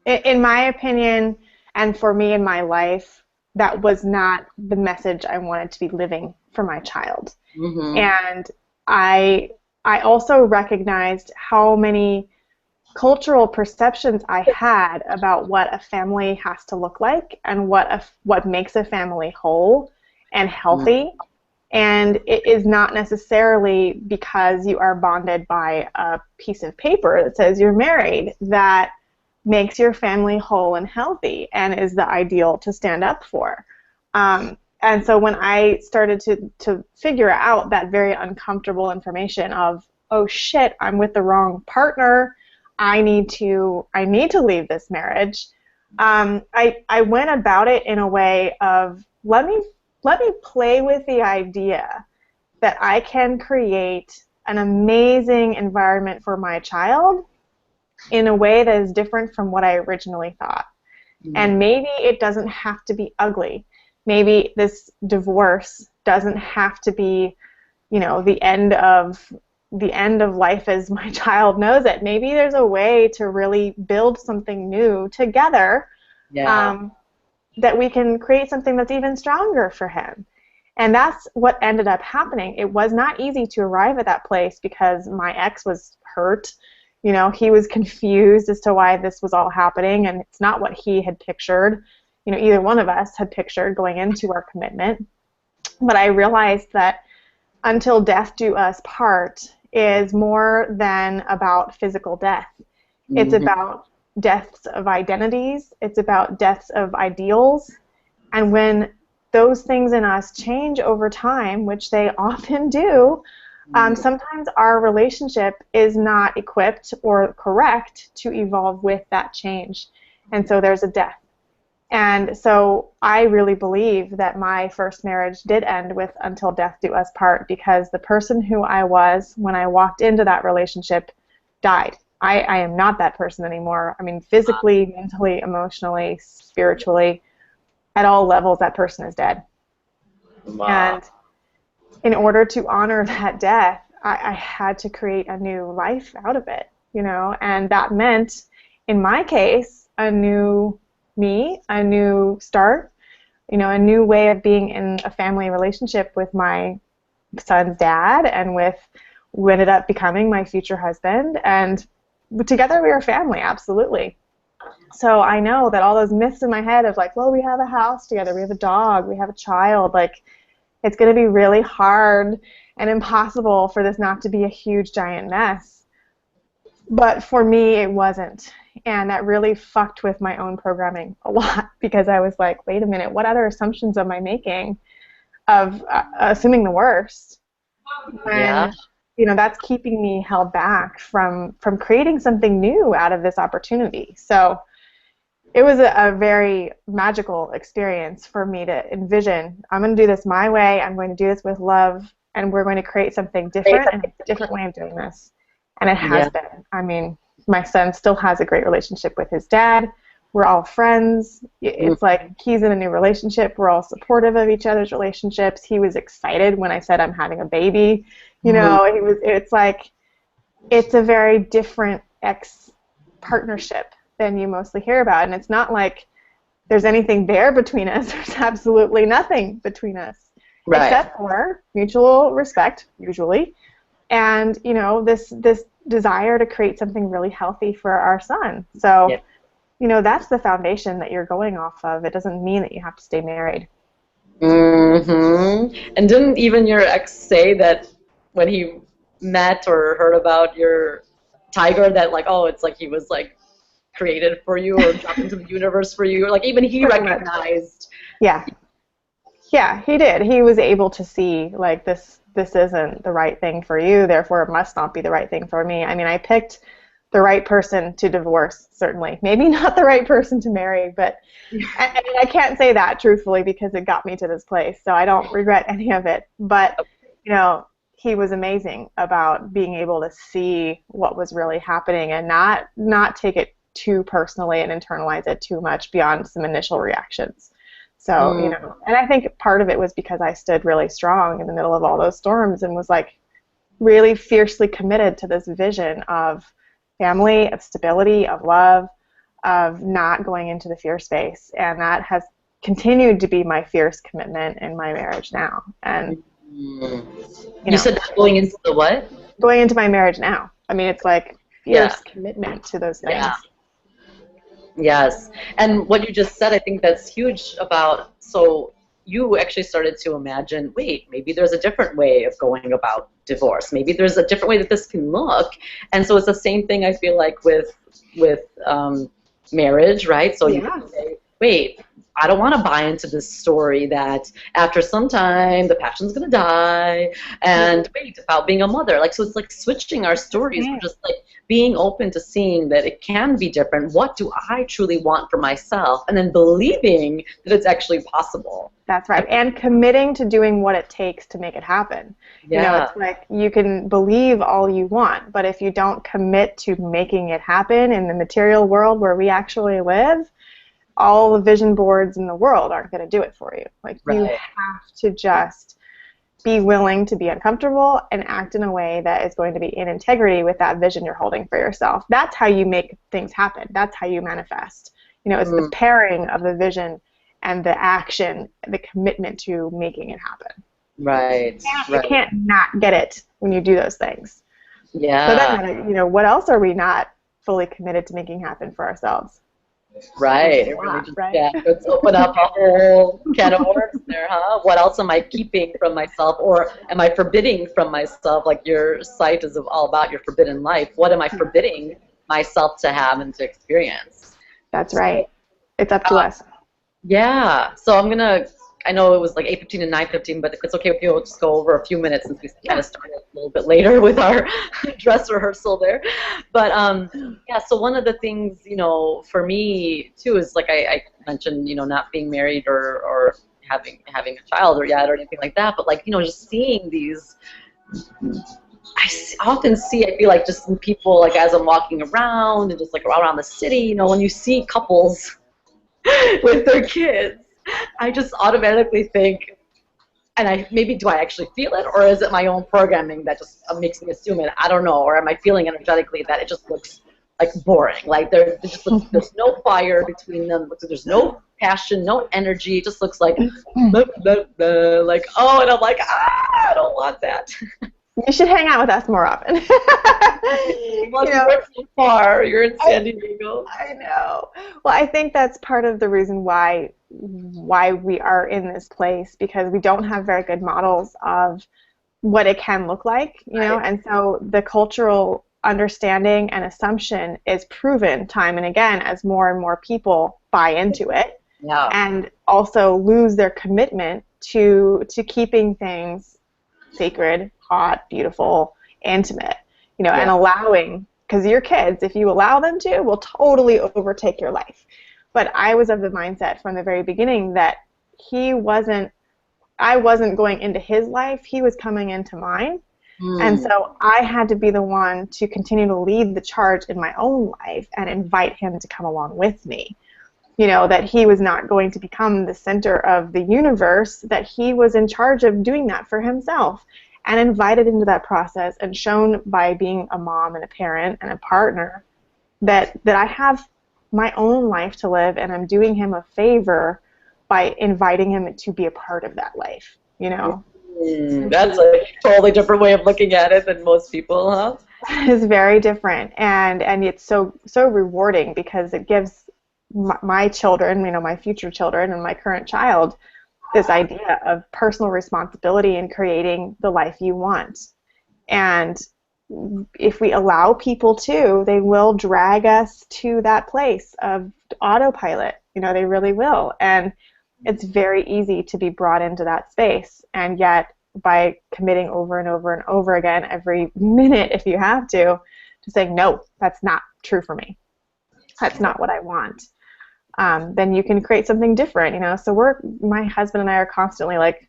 In my opinion, and for me in my life, that was not the message I wanted to be living for my child. Mm-hmm. And I also recognized how many cultural perceptions I had about what a family has to look like, and what makes a family whole and healthy. Mm-hmm. And it is not necessarily because you are bonded by a piece of paper that says you're married that makes your family whole and healthy and is the ideal to stand up for. And so when I started to figure out that very uncomfortable information of, oh shit, I'm with the wrong partner, I need to leave this marriage, I went about it in a way of, let me play with the idea that I can create an amazing environment for my child in a way that is different from what I originally thought. Mm-hmm. And maybe it doesn't have to be ugly. Maybe this divorce doesn't have to be, the end of life as my child knows it. Maybe there's a way to really build something new together, that we can create something that's even stronger for him. And that's what ended up happening. It was not easy to arrive at that place because my ex was hurt. He was confused as to why this was all happening, and it's not what he had pictured. Either one of us had pictured going into our commitment. But I realized that until death do us part is more than about physical death. Mm-hmm. It's about deaths of identities. It's about deaths of ideals. And when those things in us change over time, which they often do, Sometimes our relationship is not equipped or correct to evolve with that change. And so there's a death. And so I really believe that my first marriage did end with until death do us part, because the person who I was when I walked into that relationship died. I am not that person anymore. I mean, physically, mentally, emotionally, spiritually, at all levels, that person is dead. Wow. And in order to honor that death, I had to create a new life out of it, you know, and that meant, in my case, a new me, a new start, you know, a new way of being in a family relationship with my son's dad and with who ended up becoming my future husband. And together we were family, absolutely. So I know that all those myths in my head of like, well, we have a house together, we have a dog, we have a child, like, it's going to be really hard and impossible for this not to be a huge, giant mess. But for me, it wasn't. And that really fucked with my own programming a lot, because I was like, wait a minute, what other assumptions am I making of assuming the worst? Yeah. When, you know, that's keeping me held back from creating something new out of this opportunity. So it was a very magical experience for me to envision, I'm going to do this my way, I'm going to do this with love, and we're going to create something different and a different way of doing this. And it has been. I mean, my son still has a great relationship with his dad. We're all friends. It's like he's in a new relationship. We're all supportive of each other's relationships. He was excited when I said I'm having a baby. You know, it's like, it's a very different partnership than you mostly hear about. And it's not like there's anything there between us. There's absolutely nothing between us. Right. Except for mutual respect, usually. And, you know, this desire to create something really healthy for our son. So, you know, that's the foundation that you're going off of. It doesn't mean that you have to stay married. And didn't even your ex say that when he met or heard about your tiger that, like, oh, it's like he was, like, created for you or dropped into the universe for you? Or, like, even he recognized. Yeah. Yeah, he did. He was able to see, like, this isn't the right thing for you, therefore it must not be the right thing for me. I mean, I picked the right person to divorce, certainly. Maybe not the right person to marry, but I can't say that truthfully because it got me to this place, so I don't regret any of it. But, you know, he was amazing about being able to see what was really happening and not take it too personally and internalize it too much beyond some initial reactions. So, you know, and I think part of it was because I stood really strong in the middle of all those storms and was, like, really fiercely committed to this vision of family, of stability, of love, of not going into the fear space. And that has continued to be my fierce commitment in my marriage now. And you said going into the what? Going into my marriage now. I mean, it's like fierce commitment to those things. Yeah. Yes. And what you just said, I think that's huge about, so you actually started to imagine, wait, maybe there's a different way of going about divorce. Maybe there's a different way that this can look. And so it's the same thing, I feel like, with marriage, right? So you can say, wait, I don't want to buy into this story that after some time the passion's going to die, and wait, about being a mother. Like, so it's like switching our stories. We're just like being open to seeing that it can be different. What do I truly want for myself? And then believing that it's actually possible. That's right. And committing to doing what it takes to make it happen. Yeah. You know, it's like you can believe all you want, but if you don't commit to making it happen in the material world where we actually live, all the vision boards in the world aren't going to do it for you. Like, you have to just be willing to be uncomfortable and act in a way that is going to be in integrity with that vision you're holding for yourself. That's how you make things happen. That's how you manifest. You know, it's the pairing of the vision and the action, the commitment to making it happen. Right. You can't not get it when you do those things. Yeah. So then, you know, what else are we not fully committed to making happen for ourselves? Right. It really just, let's open up a whole can of worms there, huh? What else am I keeping from myself, or am I forbidding from myself? Like, your site is all about your forbidden life. What am I forbidding myself to have and to experience? That's right. It's up to us. Yeah. So I'm going to I know it was like 8:15 and 9:15, but if it's okay with you, we'll just go over a few minutes since we kind of started a little bit later with our dress rehearsal there. But yeah, so one of the things, you know, for me too is like I mentioned, you know, not being married or having a child or yet or anything like that, but like, you know, just seeing these. Often see, I feel like just people, like as I'm walking around and just like around the city, you know, when you see couples with their kids, I just automatically think, and maybe do I actually feel it, or is it my own programming that just makes me assume it? I don't know, or am I feeling energetically that it just looks like boring, like there just looks, there's no fire between them, there's no passion, no energy, it just looks like blah, blah, blah, like, oh, and I'm like, I don't want that. You should hang out with us more often. You know, so far. You're in San Diego. I know. Well, I think that's part of the reason why we are in this place, because we don't have very good models of what it can look like, you know, and so the cultural understanding and assumption is proven time and again as more and more people buy into it, and also lose their commitment to keeping things sacred, hot, beautiful, intimate, you know, and allowing, because your kids, if you allow them to, will totally overtake your life. But I was of the mindset from the very beginning that I wasn't going into his life, he was coming into mine. And so I had to be the one to continue to lead the charge in my own life and invite him to come along with me. You know, that he was not going to become the center of the universe, that he was in charge of doing that for himself, and invited into that process and shown by being a mom and a parent and a partner that I have my own life to live, and I'm doing him a favor by inviting him to be a part of that life, you know. That's a totally different way of looking at it than most people, huh? It's very different, and it's so rewarding, because it gives my children, you know, my future children and my current child, this idea of personal responsibility in creating the life you want. And if we allow people to, they will drag us to that place of autopilot. You know, they really will. And it's very easy to be brought into that space. And yet, by committing over and over and over again, every minute if you have to saying, no, that's not true for me. That's not what I want. Then you can create something different, you know. So my husband and I are constantly like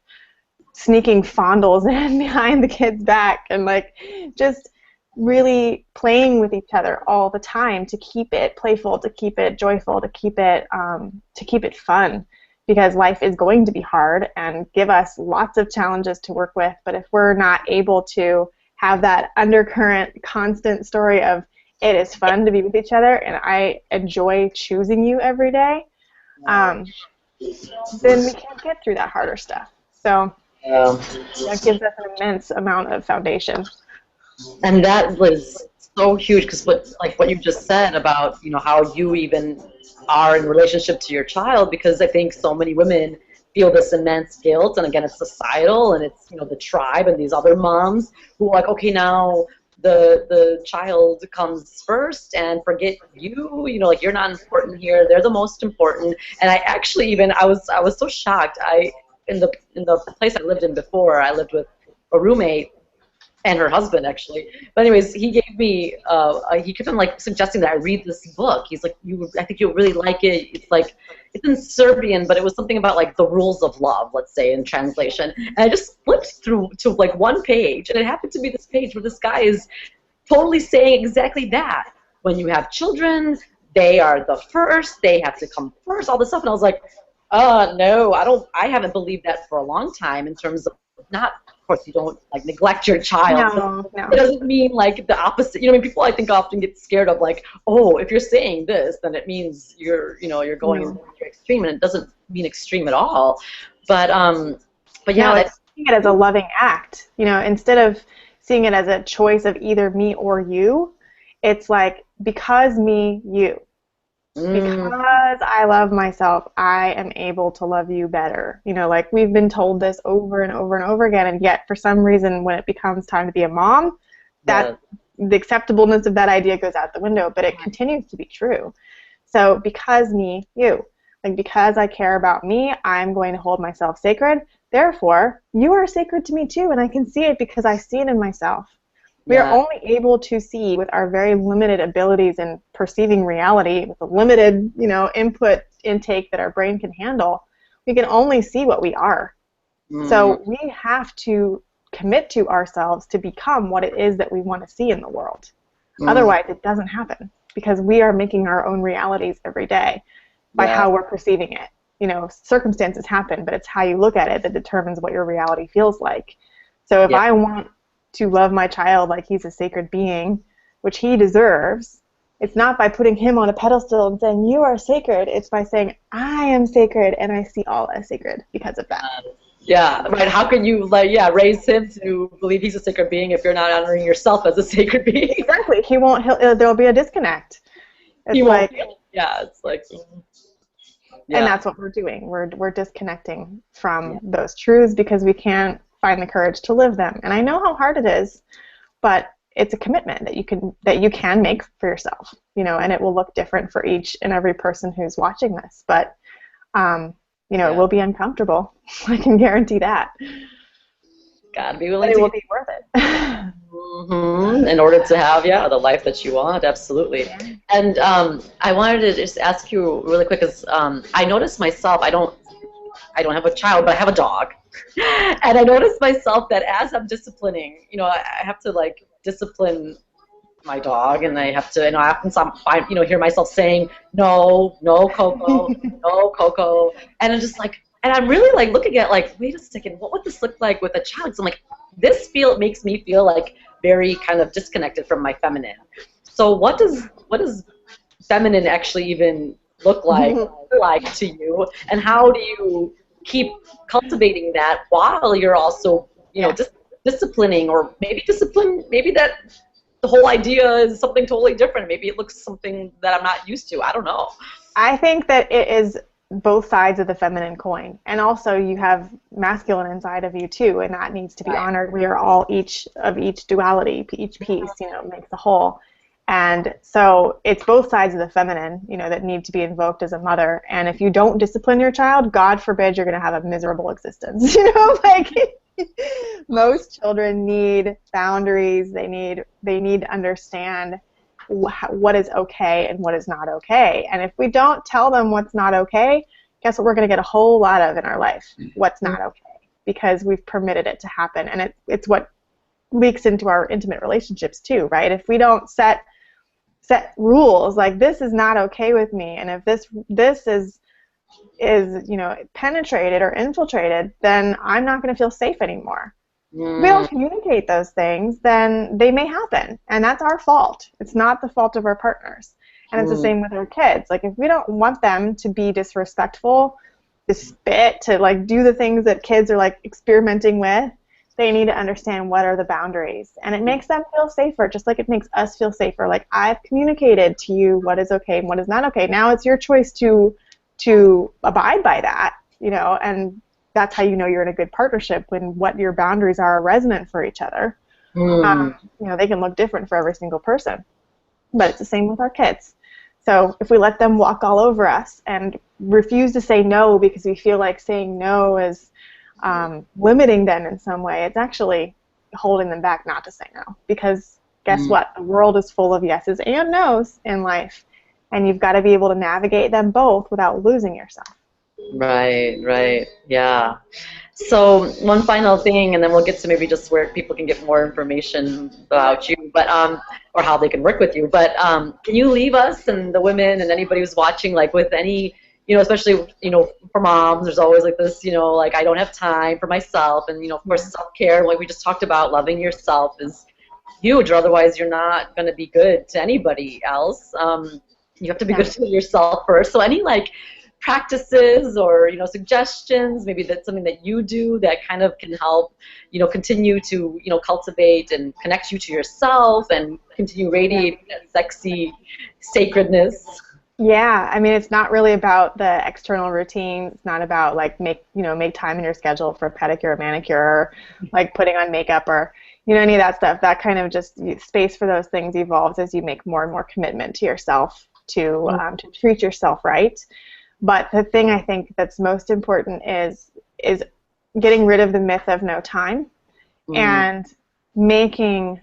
sneaking fondles in behind the kids' back and like just really playing with each other all the time to keep it playful, to keep it joyful, to keep it fun, because life is going to be hard and give us lots of challenges to work with. But if we're not able to have that undercurrent constant story of it is fun to be with each other and I enjoy choosing you every day, then we can't get through that harder stuff. So that gives us an immense amount of foundation. And that was so huge, because what you just said about, you know, how you even are in relationship to your child, because I think so many women feel this immense guilt, and again, it's societal, and it's, you know, the tribe and these other moms who are like, okay, now the child comes first and forget you, you know, like you're not important here, they're the most important. And I actually I was so shocked. In the place I lived in before, I lived with a roommate and her husband, actually. But anyways, he gave me, he kept on like suggesting that I read this book. He's like, I think you'll really like it. It's like, it's in Serbian, but it was something about like the rules of love, let's say, in translation. And I just flipped through to like one page, and it happened to be this page where this guy is totally saying exactly that. When you have children, they are the first, they have to come first, all this stuff. And I was like, no, I haven't believed that for a long time, in terms of not, of course, you don't like neglect your child. No. It doesn't mean like the opposite. You know, I mean, people I think often get scared of like, oh, if you're saying this, then it means you're going to extreme, and it doesn't mean extreme at all. But yeah, no, it's seeing it as a loving act. You know, instead of seeing it as a choice of either me or you, it's like, because me, you. Because I love myself, I am able to love you better. You know, like we've been told this over and over and over again, and yet for some reason when it becomes time to be a mom, that the acceptableness of that idea goes out the window, but it continues to be true. So because me, you. Like, because I care about me, I'm going to hold myself sacred. Therefore, you are sacred to me too, and I can see it because I see it in myself. We are Yeah. only able to see with our very limited abilities in perceiving reality, with the limited, input intake that our brain can handle. We can only see what we are. Mm. So we have to commit to ourselves to become what it is that we want to see in the world. Mm. Otherwise, it doesn't happen because we are making our own realities every day by Yeah. how we're perceiving it. Circumstances happen, but it's how you look at it that determines what your reality feels like. So if Yeah. I want to love my child like he's a sacred being, which he deserves, it's not by putting him on a pedestal and saying, you are sacred. It's by saying, I am sacred, and I see all as sacred because of that. Yeah, right. How can you raise him to believe he's a sacred being if you're not honoring yourself as a sacred being? Exactly. There'll be a disconnect. It's He won't. like, Yeah, it's like. Yeah. and that's what we're doing. We're disconnecting from those truths because we can't find the courage to live them. And I know how hard it is, but it's a commitment that you can make for yourself, and it will look different for each and every person who's watching this. But it will be uncomfortable. I can guarantee that. Gotta be willing But it to. will be worth it. In order to have the life that you want, absolutely. Yeah. And I wanted to just ask you really quick, because I noticed myself, I don't have a child, but I have a dog, and I noticed myself that as I'm disciplining, I have to like discipline my dog, and I have to, I often hear myself saying no, no Coco, no Coco, and I'm just like, and I'm really like looking at like, wait a second, what would this look like with a child? So I'm like, this makes me feel like very kind of disconnected from my feminine. So what does feminine actually even look like to you, and how do you keep cultivating that while you're also disciplining, or maybe that the whole idea is something totally different. Maybe it looks something that I'm not used to. I don't know. I think that it is both sides of the feminine coin, and also you have masculine inside of you too, and that needs to be honored. We are all each duality. Each piece, makes the whole. And so it's both sides of the feminine, that need to be invoked as a mother. And if you don't discipline your child, God forbid, you're going to have a miserable existence. Most children need boundaries. They need to understand what is okay and what is not okay. And if we don't tell them what's not okay, guess what we're going to get a whole lot of in our life? What's not okay, because we've permitted it to happen. And it's what leaks into our intimate relationships too, right? If we don't set rules like, this is not okay with me, and if this is penetrated or infiltrated, then I'm not going to feel safe anymore. If we don't communicate those things, then they may happen, and that's our fault. It's not the fault of our partners. And it's the same with our kids. Like, if we don't want them to be disrespectful, to spit, to like do the things that kids are like experimenting with, they need to understand what are the boundaries. And it makes them feel safer, just like it makes us feel safer. Like, I've communicated to you what is okay and what is not okay. Now it's your choice to abide by that, and that's how you're in a good partnership, when what your boundaries are resonant for each other. They can look different for every single person, but it's the same with our kids. So if we let them walk all over us and refuse to say no because we feel like saying no is limiting them in some way, it's actually holding them back not to say no. Because guess what? The world is full of yeses and nos in life, and you've got to be able to navigate them both without losing yourself. Right, yeah. So one final thing, and then we'll get to maybe just where people can get more information about you, but or how they can work with you. But can you leave us and the women and anybody who's watching, like, with any, especially for moms, there's always like this, like, I don't have time for myself, and of course self-care, like we just talked about, loving yourself is huge, or otherwise you're not going to be good to anybody else. You have to be good to yourself first. So any like practices or suggestions, maybe that's something that you do that kind of can help continue to cultivate and connect you to yourself and continue radiating that sexy sacredness. Yeah, I mean, it's not really about the external routine. It's not about like make time in your schedule for a pedicure or manicure, or like putting on makeup, or any of that stuff. That kind of just space for those things evolves as you make more and more commitment to yourself to treat yourself right. But the thing I think that's most important is getting rid of the myth of no time and making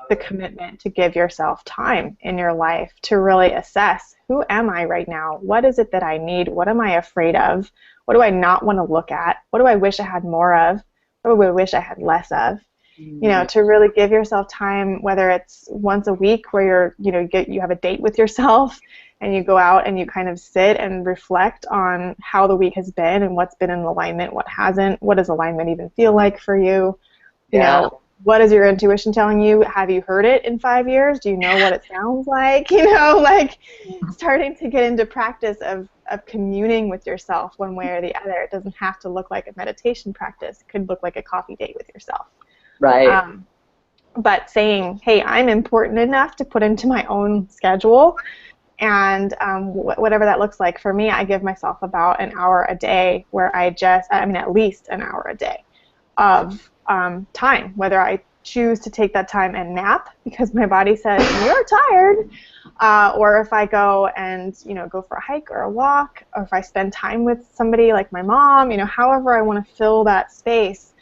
the commitment to give yourself time in your life to really assess, who am I right now? What is it that I need? What am I afraid of? What do I not want to look at? What do I wish I had more of? What do I wish I had less of? You know, to really give yourself time, whether it's once a week where you have a date with yourself and you go out and you kind of sit and reflect on how the week has been and what's been in alignment, what hasn't, what does alignment even feel like for you? You know, what is your intuition telling you? Have you heard it in 5 years? Do you know what it sounds like? You know, like starting to get into practice of communing with yourself one way or the other. It doesn't have to look like a meditation practice. It could look like a coffee date with yourself. Right. But saying, hey, I'm important enough to put into my own schedule, and whatever that looks like. For me, I give myself about an hour a day where at least an hour a day of time, whether I choose to take that time and nap because my body says you're tired, or if I go and go for a hike or a walk, or if I spend time with somebody like my mom, however I want to fill that space.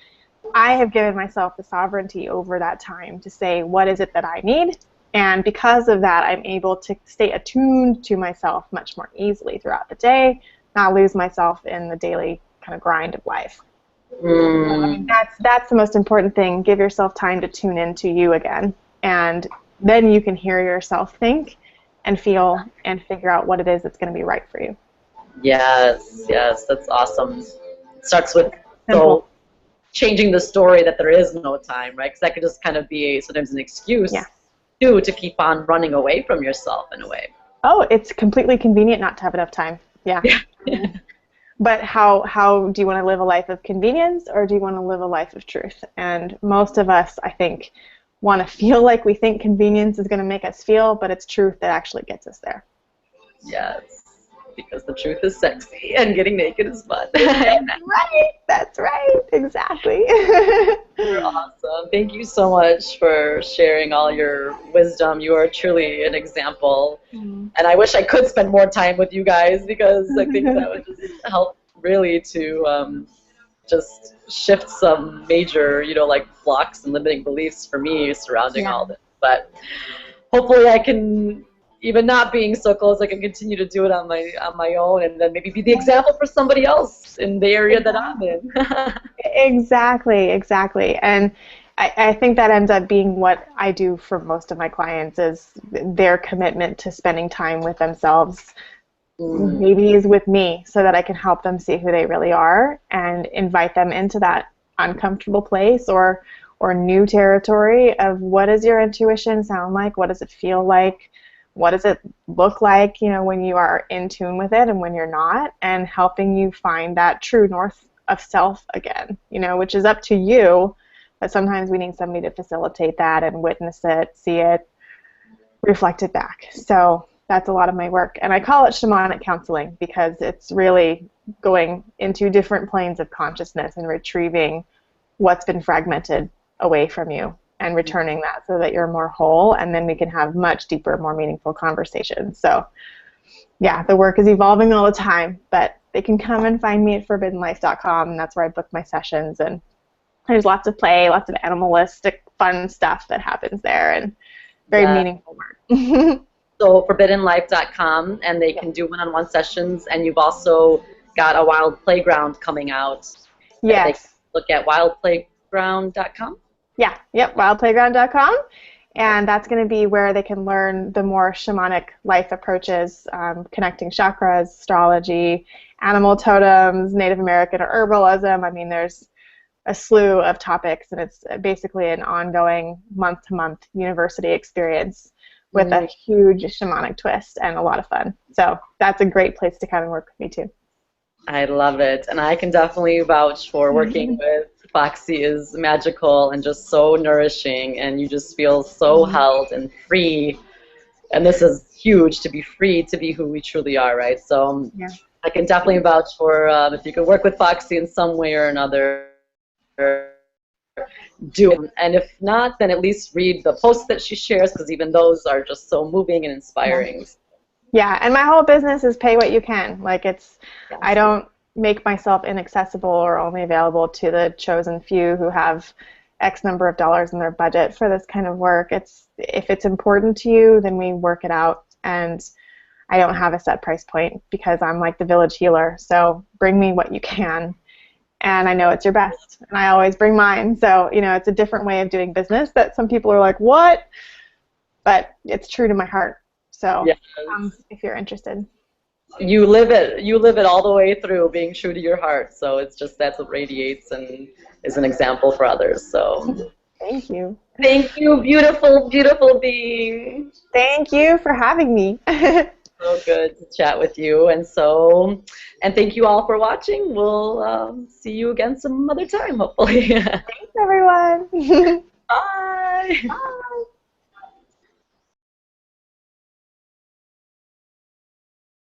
I have given myself the sovereignty over that time to say, what is it that I need? And because of that, I'm able to stay attuned to myself much more easily throughout the day, not lose myself in the daily kind of grind of life. So, I mean, that's the most important thing. Give yourself time to tune into you again, and then you can hear yourself think and feel and figure out what it is that's going to be right for you. Yes, that's awesome. It starts with Simple. Changing the story that there is no time, right? Because that could just kind of be sometimes an excuse too, to keep on running away from yourself in a way. Oh, it's completely convenient not to have enough time. Yeah. But how do you want to live a life of convenience, or do you want to live a life of truth? And most of us, I think, want to feel like we think convenience is going to make us feel, but it's truth that actually gets us there. Yes, because the truth is sexy and getting naked is fun. That's right, exactly. You're awesome. Thank you so much for sharing all your wisdom. You are truly an example. And I wish I could spend more time with you guys, because I think that would just help really to just shift some major, like blocks and limiting beliefs for me surrounding all this. But hopefully I can, even not being so close, I can continue to do it on my own, and then maybe be the example for somebody else in the area that I'm in. Exactly. And I think that ends up being what I do for most of my clients, is their commitment to spending time with themselves. Maybe is with me, so that I can help them see who they really are and invite them into that uncomfortable place or new territory of, what does your intuition sound like? What does it feel like? What does it look like, when you are in tune with it and when you're not, and helping you find that true north of self again, which is up to you, but sometimes we need somebody to facilitate that and witness it, see it, reflect it back. So that's a lot of my work. And I call it shamanic counseling because it's really going into different planes of consciousness and retrieving what's been fragmented away from you and returning that so that you're more whole, and then we can have much deeper, more meaningful conversations. So yeah, the work is evolving all the time, but they can come and find me at forbiddenlife.com, and that's where I book my sessions, and there's lots of play, lots of animalistic fun stuff that happens there, and very meaningful work. So forbiddenlife.com, and they can do one-on-one sessions, and you've also got a wild playground coming out. Yes. They can look at wildplayground.com. Yeah, yep, wildplayground.com, and that's going to be where they can learn the more shamanic life approaches, connecting chakras, astrology, animal totems, Native American or herbalism. I mean, there's a slew of topics, and it's basically an ongoing month-to-month university experience with a huge shamanic twist and a lot of fun. So that's a great place to come and work with me too. I love it, and I can definitely vouch for working with Foxy. Is magical and just so nourishing, and you just feel so held and free, and this is huge, to be free to be who we truly are, right? So I can definitely vouch for if you could work with Foxy in some way or another, do it. And if not, then at least read the posts that she shares, because even those are just so moving and inspiring. Yeah, and my whole business is pay what you can. Like I don't make myself inaccessible or only available to the chosen few who have X number of dollars in their budget for this kind of work. If it's important to you, then we work it out. And I don't have a set price point because I'm like the village healer. So bring me what you can. And I know it's your best. And I always bring mine. So, it's a different way of doing business that some people are like, what? But it's true to my heart. So yes. If you're interested. You live it all the way through, being true to your heart. So it's just that's what radiates and is an example for others. So thank you. Thank you, beautiful, beautiful being. Thank you for having me. So good to chat with you. And thank you all for watching. We'll see you again some other time, hopefully. Thanks, everyone.